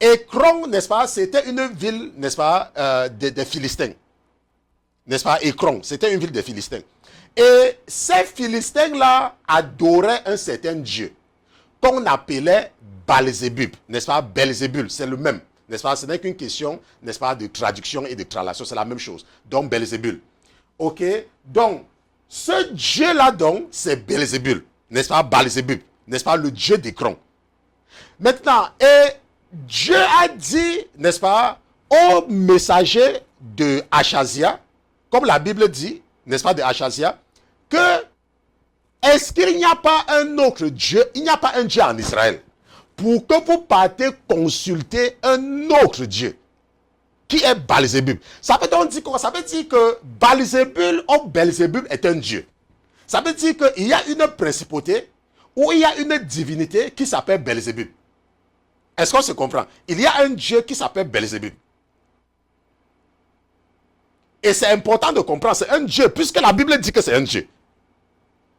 Écron, n'est-ce pas, c'était une ville, n'est-ce pas, des Philistins. N'est-ce pas, Écron, c'était une ville des Philistins. Et ces Philistins-là adoraient un certain Dieu qu'on appelait Baal-Zébub, n'est-ce pas, Belzébul, c'est le même, n'est-ce pas, ce n'est qu'une question, n'est-ce pas, de traduction et de translation, c'est la même chose, donc Belzébul. Ok, donc, ce Dieu-là, donc, c'est Belzébul, n'est-ce pas, Baal-Zébub, n'est-ce pas, le Dieu d'Écron. Maintenant, et Dieu a dit, n'est-ce pas, au messager de Achazia, comme la Bible dit, n'est-ce pas, de Achazia, que est-ce qu'il n'y a pas un autre Dieu, il n'y a pas un Dieu en Israël, pour que vous partez consulter un autre Dieu, qui est Baal-Zébub. Ça veut donc dire quoi? Ça veut dire que Baal-Zébul ou Belzébub est un Dieu. Ça veut dire qu'il y a une principauté ou il y a une divinité qui s'appelle Belzébub. Est-ce qu'on se comprend? Il y a un Dieu qui s'appelle Belzébub. Et c'est important de comprendre, c'est un Dieu, puisque la Bible dit que c'est un Dieu.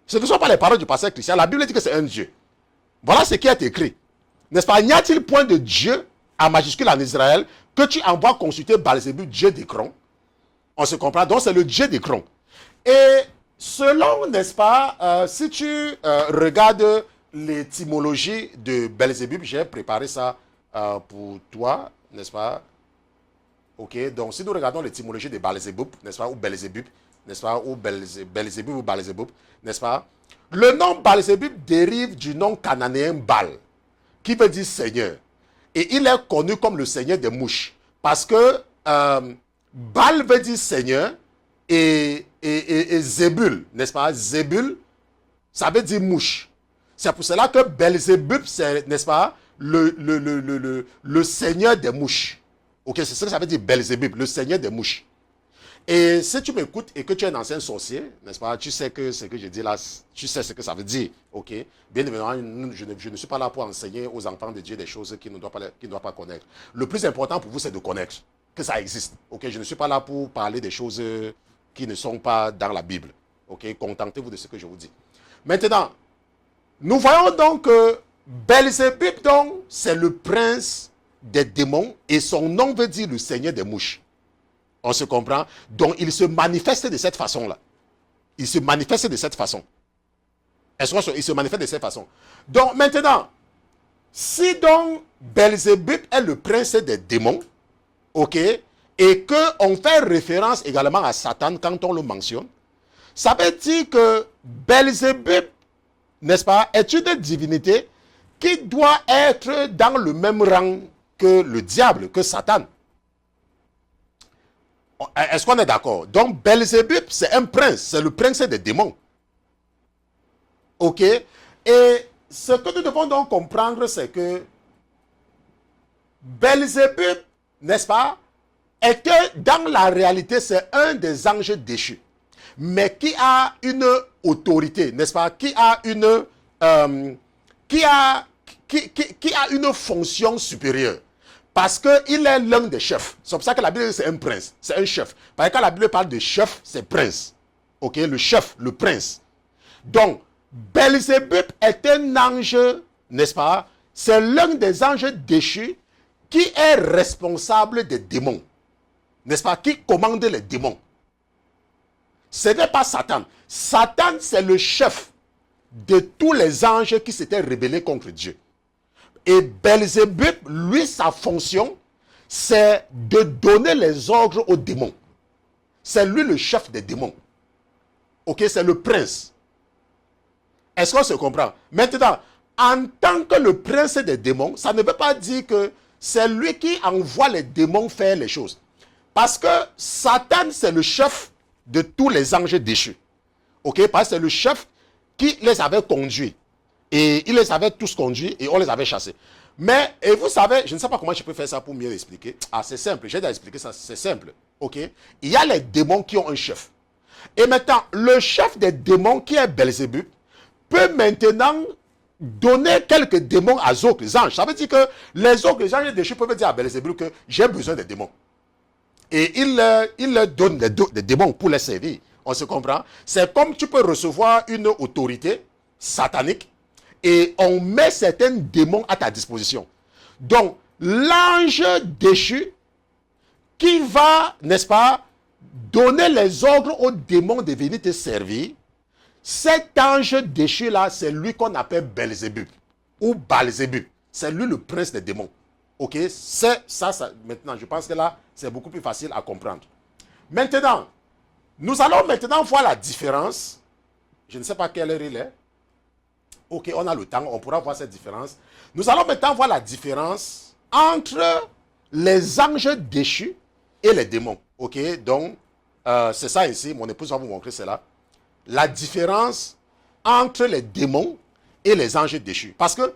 Ce ne sont pas les paroles du pasteur Christian, la Bible dit que c'est un Dieu. Voilà ce qui est écrit. N'est-ce pas? N'y a-t-il point de Dieu en majuscule en Israël que tu envoies consulter Baal-Zébub, Dieu d'Écron? On se comprend, donc c'est le Dieu d'Écron. Et selon, n'est-ce pas, si tu regardes l'étymologie de Belzébub, j'ai préparé ça pour toi, n'est-ce pas? Ok, donc si nous regardons l'étymologie de Baal-Zébub, n'est-ce pas, ou Belzébub, n'est-ce pas, ou Belzébub ou Baal-Zébub, n'est-ce pas? Le nom Baal-Zébub dérive du nom cananéen Baal, qui veut dire Seigneur. Et il est connu comme le Seigneur des mouches, parce que Baal veut dire Seigneur, et Zébul, n'est-ce pas? Zébul, ça veut dire mouche. C'est pour cela que Belzébub, c'est, n'est-ce pas, le Seigneur des mouches. Ok, c'est ça que ça veut dire Belzébub, le Seigneur des mouches. Et si tu m'écoutes et que tu es un ancien sorcier, n'est-ce pas, tu sais que ce que je dis là, tu sais ce que ça veut dire, ok? Bien évidemment, je ne suis pas là pour enseigner aux enfants de Dieu des choses qu'ils ne doivent pas connaître. Le plus important pour vous, c'est de connaître que ça existe, ok? Je ne suis pas là pour parler des choses qui ne sont pas dans la Bible, ok? Contentez-vous de ce que je vous dis. Maintenant, nous voyons donc que Belzébub, donc, c'est le prince des démons et son nom veut dire le Seigneur des mouches. On se comprend? Donc, il se manifeste de cette façon-là. Il se manifeste de cette façon. Est-ce qu'il se manifeste de cette façon? Donc, maintenant, si donc Belzébub est le prince des démons, ok, et qu'on fait référence également à Satan quand on le mentionne, ça veut dire que Belzébub, n'est-ce pas, est une divinité qui doit être dans le même rang que le diable, que Satan. Est-ce qu'on est d'accord? Donc, Belzébub, c'est un prince, c'est le prince des démons. Ok? Et ce que nous devons donc comprendre, c'est que Belzébub, n'est-ce pas, est que dans la réalité, c'est un des anges déchus, mais qui a une autorité, n'est-ce pas, qui a une fonction supérieure. Parce qu'il est l'un des chefs. C'est pour ça que la Bible dit que c'est un prince. C'est un chef. Parce que quand la Bible parle de chef, c'est prince. Ok, le chef, le prince. Donc, Belzébub est un ange, n'est-ce pas, c'est l'un des anges déchus qui est responsable des démons. N'est-ce pas? Qui commande les démons. Ce n'est pas Satan. Satan, c'est le chef de tous les anges qui s'étaient rebellés contre Dieu. Et Belzébuth, lui, sa fonction, c'est de donner les ordres aux démons. C'est lui le chef des démons. Ok, c'est le prince. Est-ce qu'on se comprend? Maintenant, en tant que le prince des démons, ça ne veut pas dire que c'est lui qui envoie les démons faire les choses. Parce que Satan, c'est le chef de tous les anges déchus. Ok, parce que c'est le chef qui les avait conduits. Et il les avait tous conduits et on les avait chassés. Mais, et vous savez, je ne sais pas comment je peux faire ça pour mieux expliquer. Ah, c'est simple, j'ai déjà expliqué ça, c'est simple. Ok, il y a les démons qui ont un chef. Et maintenant, le chef des démons qui est Belzébuth peut maintenant donner quelques démons aux autres anges. Ça veut dire que les autres anges déchus peuvent dire à Belzébuth que j'ai besoin des démons. Et il leur donne des démons pour les servir. On se comprend? C'est comme tu peux recevoir une autorité satanique et on met certains démons à ta disposition. Donc, l'ange déchu qui va, n'est-ce pas, donner les ordres aux démons de venir te servir, cet ange déchu-là, c'est lui qu'on appelle Belzébuth ou Balzébuth. C'est lui le prince des démons. Ok, c'est ça, maintenant, je pense que là, c'est beaucoup plus facile à comprendre. Maintenant, nous allons maintenant voir la différence. Je ne sais pas quelle heure il est. Ok, on a le temps, on pourra voir cette différence. Nous allons maintenant voir la différence entre les anges déchus et les démons. Ok, donc, c'est ça ici, mon épouse va vous montrer cela. La différence entre les démons et les anges déchus. Parce que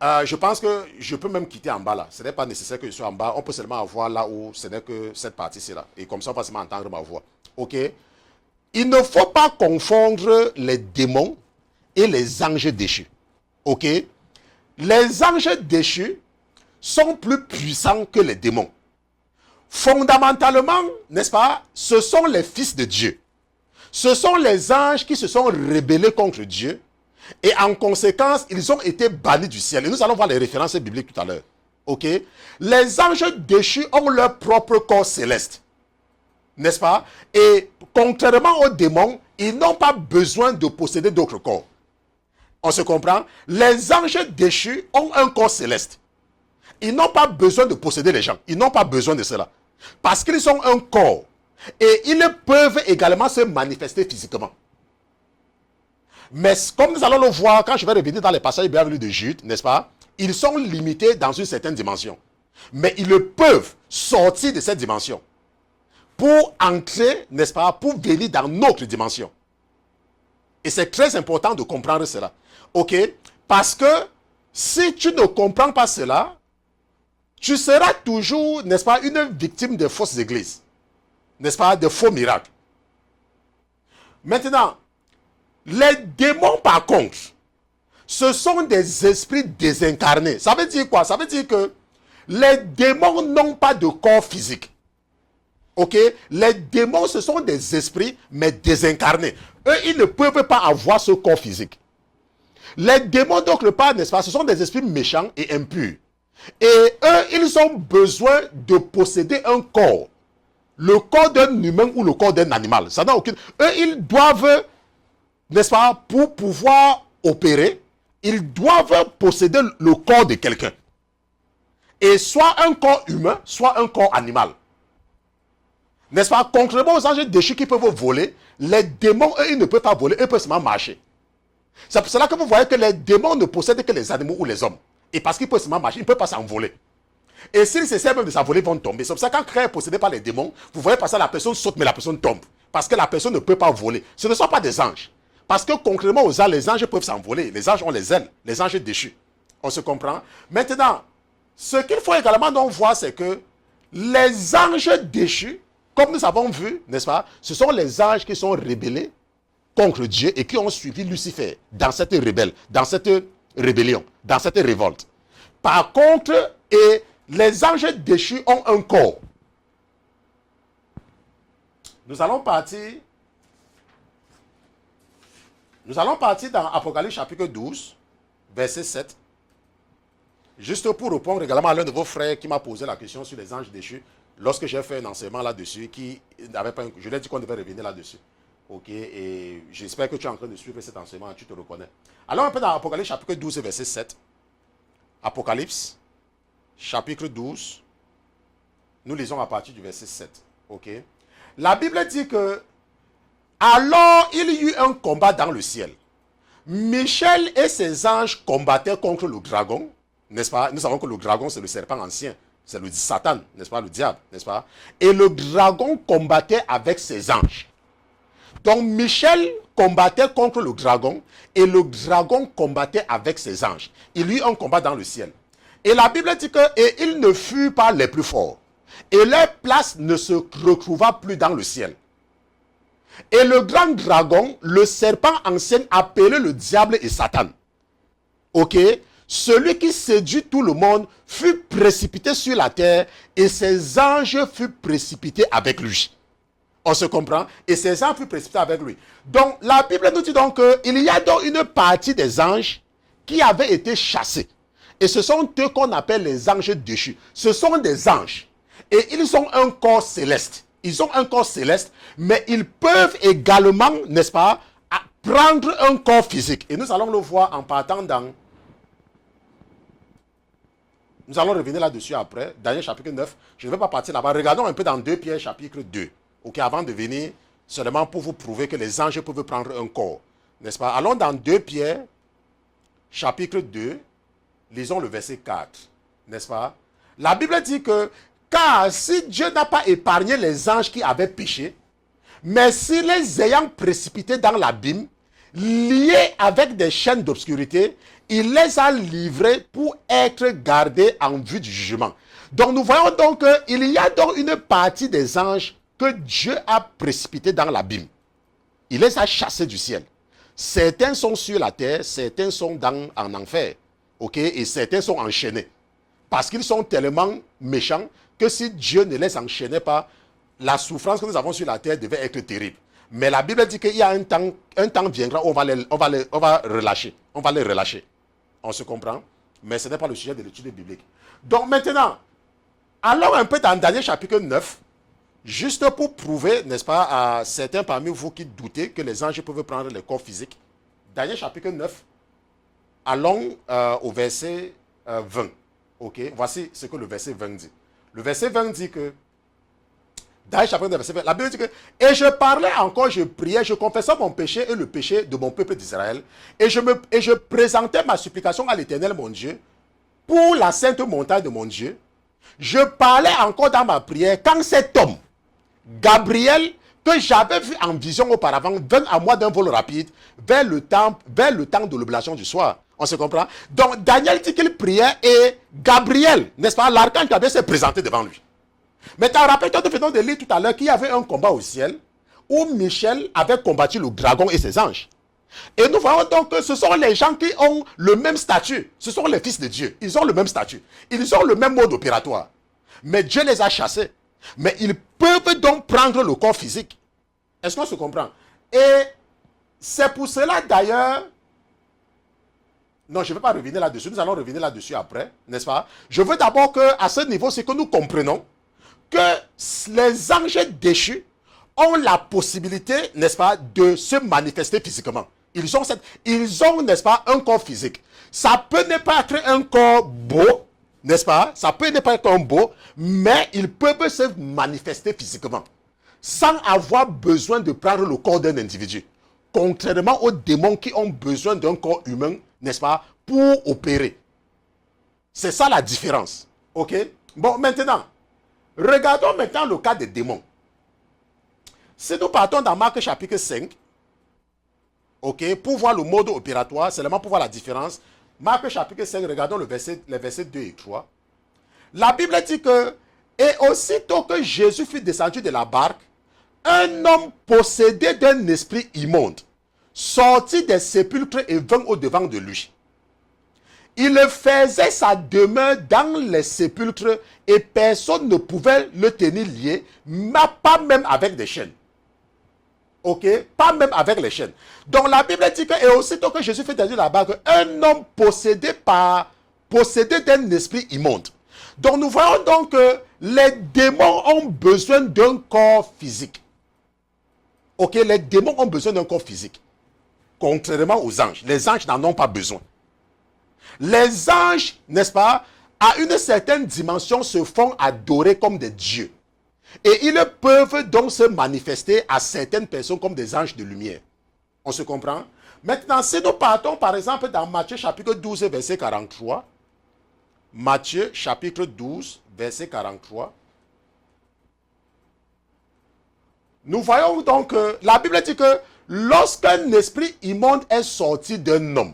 je pense que je peux même quitter en bas là. Ce n'est pas nécessaire que je sois en bas. On peut seulement avoir là où ce n'est que cette partie-ci là. Et comme ça, on va seulement entendre ma voix. Ok? Il ne faut pas confondre les démons et les anges déchus. Ok? Les anges déchus sont plus puissants que les démons. Fondamentalement, n'est-ce pas? Ce sont les fils de Dieu. Ce sont les anges qui se sont rebellés contre Dieu. Et en conséquence, ils ont été bannis du ciel. Et nous allons voir les références bibliques tout à l'heure. Ok? Les anges déchus ont leur propre corps céleste. N'est-ce pas? Et contrairement aux démons, ils n'ont pas besoin de posséder d'autres corps. On se comprend? Les anges déchus ont un corps céleste. Ils n'ont pas besoin de posséder les gens. Ils n'ont pas besoin de cela. Parce qu'ils ont un corps. Et ils peuvent également se manifester physiquement. Mais comme nous allons le voir, quand je vais revenir dans les passages bienvenus de Jude, n'est-ce pas? Ils sont limités dans une certaine dimension. Mais ils peuvent sortir de cette dimension pour entrer, n'est-ce pas, pour venir dans notre dimension. Et c'est très important de comprendre cela. Ok? Parce que si tu ne comprends pas cela, tu seras toujours, n'est-ce pas, une victime de fausses églises. N'est-ce pas, de faux miracles. Maintenant, les démons, par contre, ce sont des esprits désincarnés. Ça veut dire quoi? Ça veut dire que les démons n'ont pas de corps physique. Ok? Les démons, ce sont des esprits, mais désincarnés. Eux, ils ne peuvent pas avoir ce corps physique. Les démons, d'autre part, n'est-ce pas, ce sont des esprits méchants et impurs. Et eux, ils ont besoin de posséder un corps. Le corps d'un humain ou le corps d'un animal. Ça n'a aucune... Eux, ils doivent, n'est-ce pas, pour pouvoir opérer, ils doivent posséder le corps de quelqu'un. Et soit un corps humain, soit un corps animal. N'est-ce pas? Contrairement aux anges déchus qui peuvent voler, les démons, eux, ils ne peuvent pas voler, eux peuvent seulement marcher. C'est pour cela que vous voyez que les démons ne possèdent que les animaux ou les hommes. Et parce qu'ils peuvent seulement marcher, ils ne peuvent pas s'envoler. Et s'ils essaient même de s'envoler, ils vont tomber. C'est pour ça que quand quelqu'un est possédé par les démons, vous voyez passer la personne saute, mais la personne tombe. Parce que la personne ne peut pas voler. Ce ne sont pas des anges. Parce que concrètement aux anges, les anges peuvent s'envoler. Les anges ont les ailes, les anges déchus. On se comprend? Maintenant, ce qu'il faut également donc voir, c'est que les anges déchus, comme nous avons vu, n'est-ce pas, ce sont les anges qui sont rébellés contre Dieu et qui ont suivi Lucifer dans cette rébellion, dans cette révolte. Par contre, les anges déchus ont un corps. Nous allons partir dans Apocalypse chapitre 12, verset 7. Juste pour répondre également à l'un de vos frères qui m'a posé la question sur les anges déchus, lorsque j'ai fait un enseignement là-dessus, qui n'avait pas, je lui ai dit qu'on devait revenir là-dessus. Ok, et j'espère que tu es en train de suivre cet enseignement, tu te reconnais. Alors un peu dans Apocalypse chapitre 12 verset 7. Apocalypse chapitre 12, nous lisons à partir du verset 7. Ok. La Bible dit que alors il y eut un combat dans le ciel. Michel et ses anges combattaient contre le dragon, n'est-ce pas? Nous savons que le dragon, c'est le serpent ancien, c'est le Satan, n'est-ce pas? Le diable, n'est-ce pas? Et le dragon combattait avec ses anges. Donc Michel combattait contre le dragon et le dragon combattait avec ses anges. Il y eut un combat dans le ciel. Et la Bible dit que et ils ne furent pas les plus forts. Et leur place ne se retrouva plus dans le ciel. Et le grand dragon, le serpent ancien appelé le diable et Satan, ok, celui qui séduit tout le monde, fut précipité sur la terre et ses anges furent précipités avec lui. On se comprend? Et ses anges furent précipités avec lui. Donc la Bible nous dit donc qu'il y a donc une partie des anges qui avaient été chassés. Et ce sont eux qu'on appelle les anges déchus. Ce sont des anges. Et ils ont un corps céleste. Ils ont un corps céleste, mais ils peuvent également, n'est-ce pas, prendre un corps physique. Et nous allons le voir en partant dans... Nous allons revenir là-dessus après, Daniel chapitre 9. Je ne vais pas partir là-bas. Regardons un peu dans 2 Pierre chapitre 2. Ok, avant de venir, seulement pour vous prouver que les anges peuvent prendre un corps. N'est-ce pas? Allons dans 2 Pierre chapitre 2. Lisons le verset 4. N'est-ce pas? La Bible dit que car si Dieu n'a pas épargné les anges qui avaient péché, mais si les ayant précipités dans l'abîme, liés avec des chaînes d'obscurité, il les a livrés pour être gardés en vue du jugement. Donc nous voyons donc qu'il y a donc une partie des anges que Dieu a précipités dans l'abîme. Il les a chassés du ciel. Certains sont sur la terre, certains sont en enfer. Ok, et certains sont enchaînés. Parce qu'ils sont tellement méchants que si Dieu ne les enchaînait pas, la souffrance que nous avons sur la terre devait être terrible. Mais la Bible dit qu'il y a un temps viendra où on va relâcher. On va les relâcher. On se comprend? Mais ce n'est pas le sujet de l'étude biblique. Donc maintenant, allons un peu dans Daniel chapitre 9, juste pour prouver, n'est-ce pas, à certains parmi vous qui doutez que les anges peuvent prendre les corps physiques. Daniel chapitre 9, allons au verset 20. Ok, voici ce que le verset 20 dit. Le verset 20 dit que, dans le chapitre 9, verset 20, la Bible dit que, et je parlais encore, je priais, je confessais mon péché et le péché de mon peuple d'Israël, et je présentais ma supplication à l'Éternel, mon Dieu, pour la sainte montagne de mon Dieu. Je parlais encore dans ma prière, quand cet homme, Gabriel, que j'avais vu en vision auparavant, vint à moi d'un vol rapide, vers le temps de l'oblation du soir. On se comprend? Donc, Daniel dit qu'il priait et Gabriel, n'est-ce pas, l'archange Gabriel s'est présenté devant lui. Mais tu te rappelles, nous venons de lire tout à l'heure qu'il y avait un combat au ciel où Michel avait combattu le dragon et ses anges. Et nous voyons donc que ce sont les gens qui ont le même statut. Ce sont les fils de Dieu. Ils ont le même statut. Ils ont le même mode opératoire. Mais Dieu les a chassés. Mais ils peuvent donc prendre le corps physique. Est-ce qu'on se comprend? Et c'est pour cela d'ailleurs... Non, je ne vais pas revenir là-dessus. Nous allons revenir là-dessus après, n'est-ce pas? Je veux d'abord qu'à ce niveau, c'est que nous comprenons que les anges déchus ont la possibilité, n'est-ce pas, de se manifester physiquement. Ils ont, n'est-ce pas, un corps physique. Ça peut ne pas être un corps beau, n'est-ce pas? Ça peut ne pas être un beau, mais ils peuvent se manifester physiquement, sans avoir besoin de prendre le corps d'un individu. Contrairement aux démons qui ont besoin d'un corps humain, n'est-ce pas, pour opérer. C'est ça la différence. Ok? Bon, maintenant, regardons maintenant le cas des démons. Si nous partons dans Marc chapitre 5, ok, pour voir le mode opératoire, seulement pour voir la différence, Marc chapitre 5, regardons les versets 2 et 3. La Bible dit que, et aussitôt que Jésus fut descendu de la barque, un homme possédé d'un esprit immonde sortit des sépulcres et vint au-devant de lui. Il faisait sa demeure dans les sépulcres et personne ne pouvait le tenir lié, mais pas même avec des chaînes. Ok? Pas même avec les chaînes. Donc la Bible dit que, et aussitôt que Jésus fait descendre la barque, un homme possédé par possédé d'un esprit immonde. Donc nous voyons donc que les démons ont besoin d'un corps physique. Ok, les démons ont besoin d'un corps physique. Contrairement aux anges. Les anges n'en ont pas besoin. Les anges, n'est-ce pas, à une certaine dimension se font adorer comme des dieux. Et ils peuvent donc se manifester à certaines personnes comme des anges de lumière. On se comprend? Maintenant, si nous partons par exemple dans Matthieu chapitre 12, verset 43. Matthieu chapitre 12, verset 43. Nous voyons donc que la Bible dit que lorsqu'un esprit immonde est sorti d'un homme,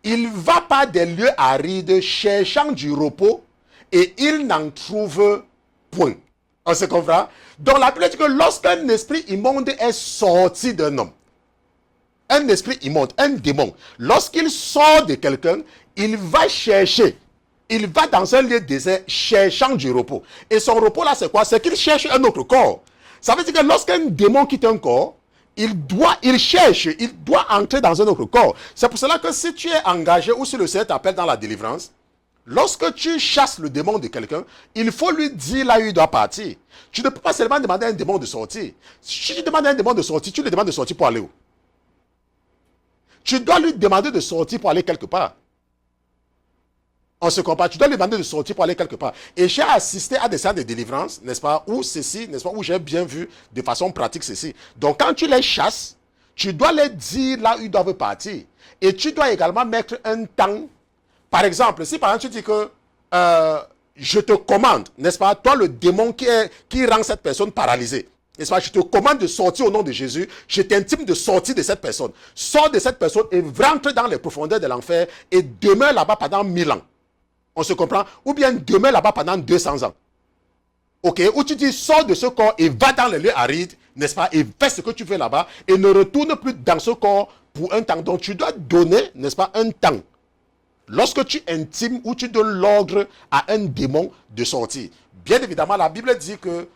il va par des lieux arides cherchant du repos et il n'en trouve point. On se comprend? Donc la Bible dit que lorsqu'un esprit immonde est sorti d'un homme, un esprit immonde, un démon, lorsqu'il sort de quelqu'un, il va chercher. Il va dans un lieu désert cherchant du repos. Et son repos là c'est quoi? C'est qu'il cherche un autre corps. Ça veut dire que lorsqu'un démon quitte un corps, il doit entrer dans un autre corps. C'est pour cela que si tu es engagé ou si le Seigneur t'appelle dans la délivrance, lorsque tu chasses le démon de quelqu'un, il faut lui dire là où il doit partir. Tu ne peux pas seulement demander à un démon de sortir. Si tu demandes à un démon de sortir, tu lui demandes de sortir pour aller où? Tu dois lui demander de sortir pour aller quelque part. On se comprend. Tu dois lui demander de sortir pour aller quelque part. Et j'ai assisté à des séances de délivrance, n'est-ce pas, où ceci, n'est-ce pas, où j'ai bien vu de façon pratique ceci. Donc quand tu les chasses, tu dois les dire là où ils doivent partir. Et tu dois également mettre un temps. Par exemple, si par exemple tu dis que je te commande, n'est-ce pas, toi le démon qui rend cette personne paralysée, n'est-ce pas, je te commande de sortir au nom de Jésus, je t'intime de sortir de cette personne. Sors de cette personne et rentre dans les profondeurs de l'enfer et demeure là-bas pendant 1000 ans. On se comprend? Ou bien demeure là-bas pendant 200 ans. Ok? Ou tu dis, sors de ce corps et va dans les lieux arides, n'est-ce pas? Et fais ce que tu veux là-bas et ne retourne plus dans ce corps pour un temps. Donc tu dois donner, n'est-ce pas, un temps. Lorsque tu intimes ou tu donnes l'ordre à un démon de sortir. Bien évidemment, la Bible dit que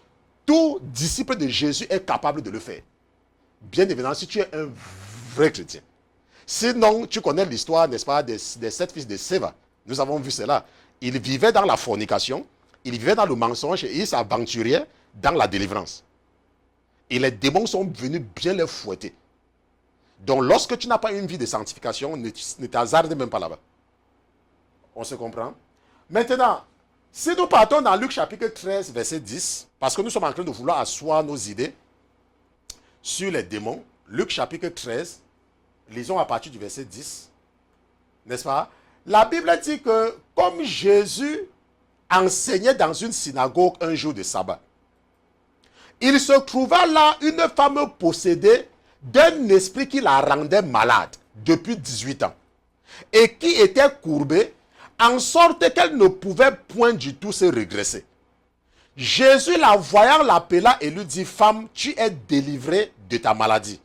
tout disciple de Jésus est capable de le faire. Bien évidemment, si tu es un vrai chrétien. Sinon, tu connais l'histoire, n'est-ce pas, des 7 fils de Séva. Nous avons vu cela. Ils vivaient dans la fornication, ils vivaient dans le mensonge et ils s'aventuraient dans la délivrance. Et les démons sont venus bien les fouetter. Donc, lorsque tu n'as pas une vie de sanctification, ne t'hasarde même pas là-bas. On se comprend? Maintenant, si nous partons dans Luc chapitre 13, verset 10, parce que nous sommes en train de vouloir asseoir nos idées sur les démons, Luc chapitre 13, lisons à partir du verset 10, n'est-ce pas? La Bible dit que comme Jésus enseignait dans une synagogue un jour de sabbat, il se trouva là une femme possédée d'un esprit qui la rendait malade depuis 18 ans et qui était courbée en sorte qu'elle ne pouvait point du tout se redresser. Jésus, la voyant, l'appela et lui dit, femme, tu es délivrée de ta maladie.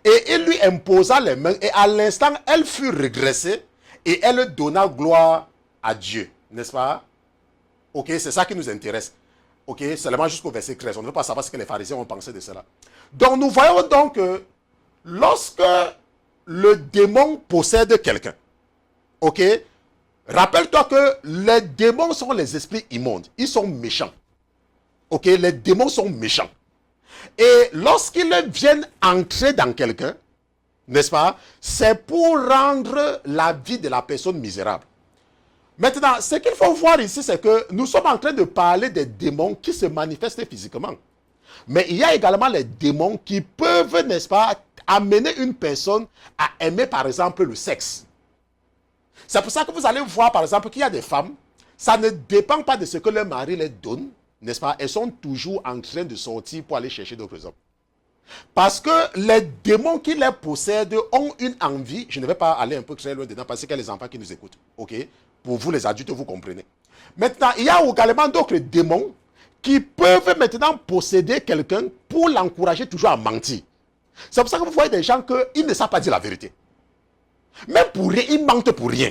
Et il lui imposa les mains et à l'instant, elle fut redressée et elle donna gloire à Dieu. N'est-ce pas? Ok, c'est ça qui nous intéresse. Ok, seulement jusqu'au verset 13. On ne veut pas savoir ce que les pharisiens ont pensé de cela. Donc nous voyons donc que lorsque le démon possède quelqu'un, ok, rappelle-toi que les démons sont les esprits immondes. Ils sont méchants. Ok, les démons sont méchants. Et lorsqu'ils viennent entrer dans quelqu'un, n'est-ce pas, c'est pour rendre la vie de la personne misérable. Maintenant, ce qu'il faut voir ici, c'est que nous sommes en train de parler des démons qui se manifestent physiquement. Mais il y a également les démons qui peuvent, n'est-ce pas, amener une personne à aimer, par exemple, le sexe. C'est pour ça que vous allez voir, par exemple, qu'il y a des femmes, ça ne dépend pas de ce que leur mari leur donne, n'est-ce pas? Elles sont toujours en train de sortir pour aller chercher d'autres hommes. Parce que les démons qui les possèdent ont une envie, je ne vais pas aller un peu très loin dedans parce qu'il y a les enfants qui nous écoutent, ok? Pour vous les adultes, vous comprenez. Maintenant, il y a également d'autres démons qui peuvent maintenant posséder quelqu'un pour l'encourager toujours à mentir. C'est pour ça que vous voyez des gens qu'ils ne savent pas dire la vérité. Mais pour rien, ils mentent pour rien.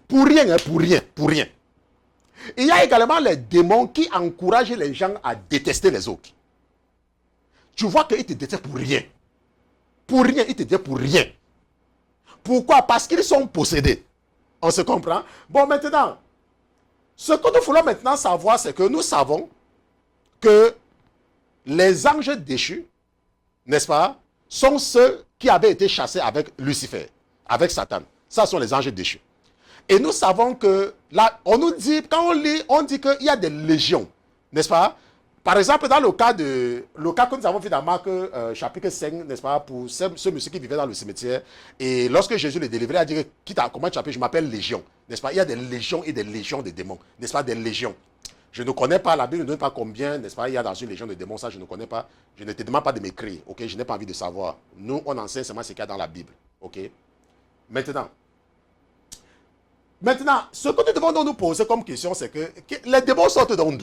Pour rien, hein, pour rien, pour rien. Il y a également les démons qui encouragent les gens à détester les autres. Tu vois qu'ils te détestent pour rien. Pour rien, ils te détestent pour rien. Pourquoi? Parce qu'ils sont possédés. On se comprend? Bon, maintenant, ce que nous voulons maintenant savoir, c'est que nous savons que les anges déchus, n'est-ce pas, sont ceux qui avaient été chassés avec Lucifer, avec Satan. Ça sont les anges déchus. Et nous savons que, là, on nous dit, quand on lit, on dit qu'il y a des légions, n'est-ce pas? Par exemple, dans le cas que nous avons vu dans Marc chapitre 5, n'est-ce pas, pour ce monsieur qui vivait dans le cimetière, et lorsque Jésus le délivrait, il a dit, comment tu t'appelles? Je m'appelle Légion, n'est-ce pas? Il y a des légions et des légions de démons, n'est-ce pas, des légions. Je ne connais pas, la Bible ne donne pas combien, n'est-ce pas, il y a dans une légion de démons, ça je ne connais pas. Je ne te demande pas de m'écrire, ok? Je n'ai pas envie de savoir. Nous, on enseigne seulement ce qu'il y a dans la Bible, ok? Maintenant, ce que nous devons nous poser comme question, c'est que les démons sortent d'où?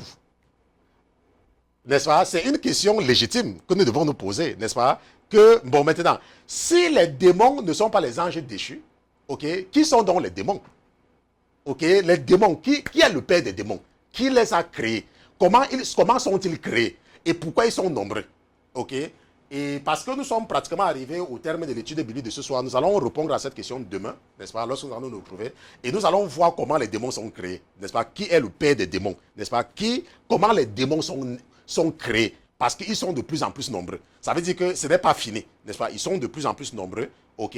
N'est-ce pas? C'est une question légitime que nous devons nous poser, n'est-ce pas? Que, bon, maintenant, si les démons ne sont pas les anges déchus, ok, qui sont donc les démons? Ok, les démons, qui est le père des démons? Qui les a créés? Comment sont-ils créés? Et pourquoi ils sont nombreux? Ok? Et parce que nous sommes pratiquement arrivés au terme de l'étude biblique de ce soir, nous allons répondre à cette question demain, n'est-ce pas, lorsque nous allons nous retrouver. Et nous allons voir comment les démons sont créés, n'est-ce pas? Qui est le père des démons, n'est-ce pas? Comment les démons sont créés? Parce qu'ils sont de plus en plus nombreux. Ça veut dire que ce n'est pas fini, n'est-ce pas? Ils sont de plus en plus nombreux, ok?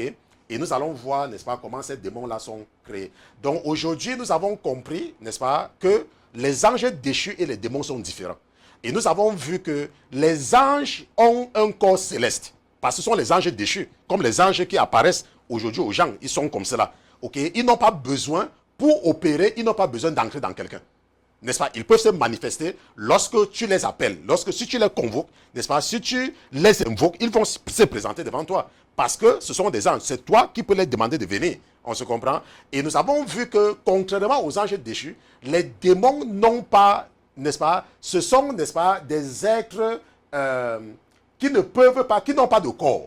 Et nous allons voir, n'est-ce pas, comment ces démons-là sont créés. Donc aujourd'hui, nous avons compris, n'est-ce pas, que les anges déchus et les démons sont différents. Et nous avons vu que les anges ont un corps céleste. Parce que ce sont les anges déchus. Comme les anges qui apparaissent aujourd'hui aux gens. Ils sont comme cela. Okay? Ils n'ont pas besoin, pour opérer, ils n'ont pas besoin d'entrer dans quelqu'un. N'est-ce pas? Ils peuvent se manifester lorsque tu les appelles. Si tu les convoques, n'est-ce pas? Si tu les invoques, ils vont se présenter devant toi. Parce que ce sont des anges. C'est toi qui peux les demander de venir. On se comprend? Et nous avons vu que, contrairement aux anges déchus, les démons n'ont pas, n'est-ce pas, ce sont, n'est-ce pas, des êtres qui ne peuvent pas, qui n'ont pas de corps.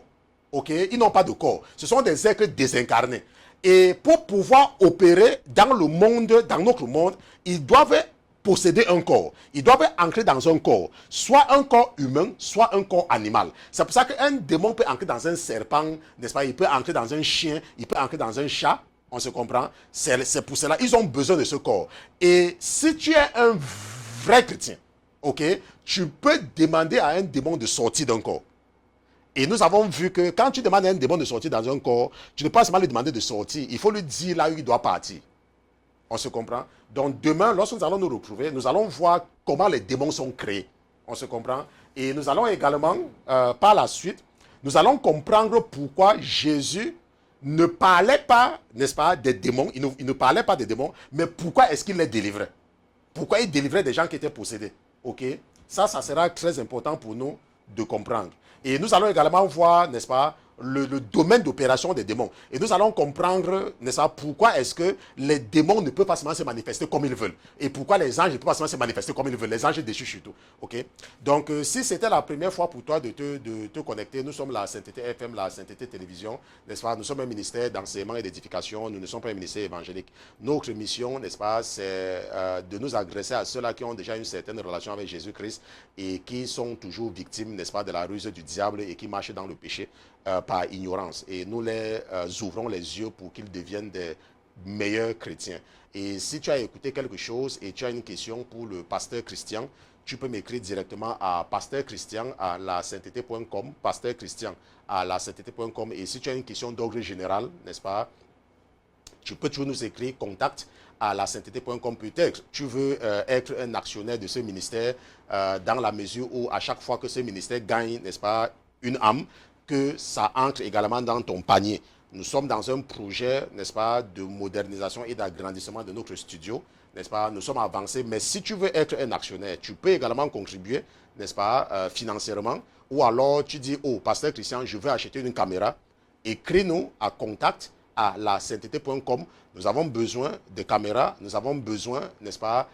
Ok? Ils n'ont pas de corps. Ce sont des êtres désincarnés. Et pour pouvoir opérer dans le monde, dans notre monde, ils doivent posséder un corps. Ils doivent entrer dans un corps. Soit un corps humain, soit un corps animal. C'est pour ça qu'un démon peut entrer dans un serpent, n'est-ce pas? Il peut entrer dans un chien, il peut entrer dans un chat. On se comprend? C'est pour cela ils ont besoin de ce corps. Et si tu es un vrai chrétien, ok, tu peux demander à un démon de sortir d'un corps. Et nous avons vu que quand tu demandes à un démon de sortir dans un corps, tu ne peux pas seulement lui demander de sortir, il faut lui dire là où il doit partir. On se comprend? Donc demain, lorsque nous allons nous retrouver, nous allons voir comment les démons sont créés. On se comprend? Et nous allons également, par la suite, nous allons comprendre pourquoi Jésus ne parlait pas, n'est-ce pas, des démons. Il ne parlait pas des démons, mais pourquoi est-ce qu'il les délivrait? Pourquoi il délivrait des gens qui étaient possédés? Ok? Ça sera très important pour nous de comprendre. Et nous allons également voir, n'est-ce pas, le domaine d'opération des démons. Et nous allons comprendre, n'est-ce pas, pourquoi est-ce que les démons ne peuvent pas seulement se manifester comme ils veulent. Et pourquoi les anges ne peuvent pas seulement se manifester comme ils veulent. Les anges déchus surtout. Ok? Donc, si c'était la première fois pour toi de te connecter, nous sommes la Sainteté FM, la Sainteté Télévision, n'est-ce pas? Nous sommes un ministère d'enseignement et d'édification. Nous ne sommes pas un ministère évangélique. Notre mission, n'est-ce pas, c'est de nous adresser à ceux-là qui ont déjà une certaine relation avec Jésus-Christ et qui sont toujours victimes, n'est-ce pas, de la ruse du diable et qui marchent dans le péché. Par ignorance. Et nous les ouvrons les yeux pour qu'ils deviennent des meilleurs chrétiens. Et si tu as écouté quelque chose et tu as une question pour le pasteur Christian, tu peux m'écrire directement à pasteurchristian@lasainteté.com, pasteurchristian@lasainteté.com. Et si tu as une question d'ordre général, n'est-ce pas, tu peux toujours nous écrire contact à lasainteté.com. Peut-être tu veux être un actionnaire de ce ministère dans la mesure où à chaque fois que ce ministère gagne, n'est-ce pas, une âme, que ça entre également dans ton panier. Nous sommes dans un projet, n'est-ce pas, de modernisation et d'agrandissement de notre studio, n'est-ce pas? Nous sommes avancés, mais si tu veux être un actionnaire, tu peux également contribuer, n'est-ce pas, financièrement, ou alors tu dis, oh, pasteur Christian, je veux acheter une caméra, écris-nous à contact@lasainteté.com. Nous avons besoin de caméras, nous avons besoin, n'est-ce pas,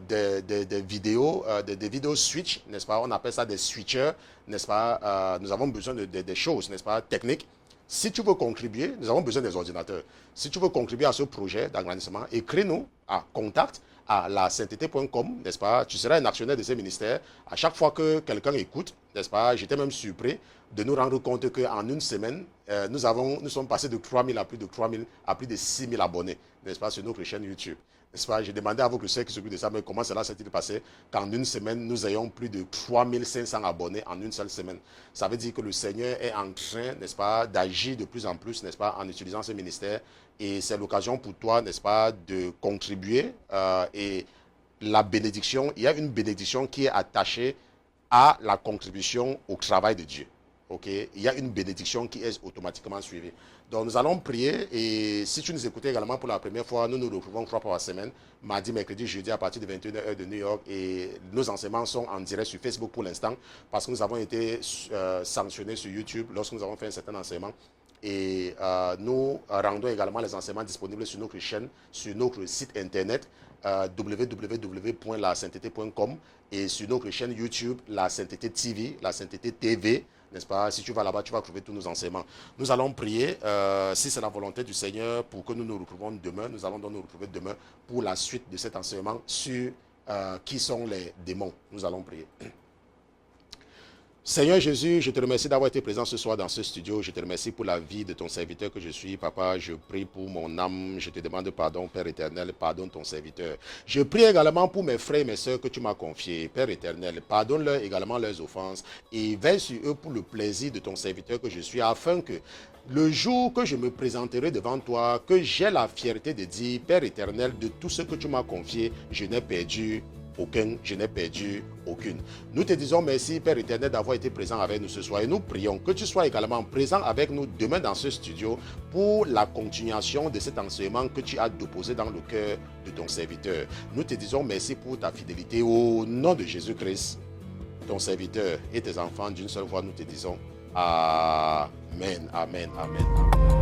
des vidéos, des vidéos switch, n'est-ce pas? On appelle ça des switchers, n'est-ce pas? Nous avons besoin des choses, n'est-ce pas, techniques. Si tu veux contribuer, nous avons besoin des ordinateurs. Si tu veux contribuer à ce projet d'agrandissement, écris-nous à contact à la sainteté.com, n'est-ce pas? Tu seras un actionnaire de ces ministères. À chaque fois que quelqu'un écoute, n'est-ce pas? J'étais même surpris de nous rendre compte qu'en une semaine, nous sommes passés de 3 000 à plus de 3 000, à plus de 6 000 abonnés, n'est-ce pas, sur notre chaîne YouTube. N'est-ce pas? J'ai demandé à vos conseillers qui s'occupent de ça, mais comment cela s'est-il passé qu'en une semaine, nous ayons plus de 3 500 abonnés en une seule semaine? Ça veut dire que le Seigneur est en train, n'est-ce pas, d'agir de plus en plus, n'est-ce pas, en utilisant ce ministère. Et c'est l'occasion pour toi, n'est-ce pas, de contribuer. Et la bénédiction, il y a une bénédiction qui est attachée à la contribution au travail de Dieu. Okay? Il y a une bénédiction qui est automatiquement suivie. Donc nous allons prier et si tu nous écoutais également pour la première fois, nous nous retrouvons 3 fois par semaine, mardi, mercredi, jeudi à partir de 21h de New York et nos enseignements sont en direct sur Facebook pour l'instant parce que nous avons été sanctionnés sur YouTube lorsque nous avons fait un certain enseignement. Et nous rendons également les enseignements disponibles sur notre chaîne, sur notre site internet www.lasainteté.com et sur notre chaîne YouTube, La Sainteté TV, La Sainteté TV, n'est-ce pas? Si tu vas là-bas, tu vas trouver tous nos enseignements. Nous allons prier, si c'est la volonté du Seigneur, pour que nous nous retrouvions demain. Nous allons donc nous retrouver demain pour la suite de cet enseignement sur qui sont les démons. Nous allons prier. Seigneur Jésus, je te remercie d'avoir été présent ce soir dans ce studio. Je te remercie pour la vie de ton serviteur que je suis. Papa, je prie pour mon âme. Je te demande pardon, Père éternel. Pardonne ton serviteur. Je prie également pour mes frères et mes soeurs que tu m'as confiés. Père éternel, pardonne-leur également leurs offenses et veille sur eux pour le plaisir de ton serviteur que je suis, afin que le jour que je me présenterai devant toi, que j'ai la fierté de dire, Père éternel, de tout ce que tu m'as confié, je n'ai perdu aucun, je n'ai perdu aucune. Nous te disons merci, Père éternel, d'avoir été présent avec nous ce soir. Et nous prions que tu sois également présent avec nous demain dans ce studio pour la continuation de cet enseignement que tu as déposé dans le cœur de ton serviteur. Nous te disons merci pour ta fidélité au nom de Jésus-Christ, ton serviteur et tes enfants d'une seule voix. Nous te disons Amen, Amen, Amen, Amen.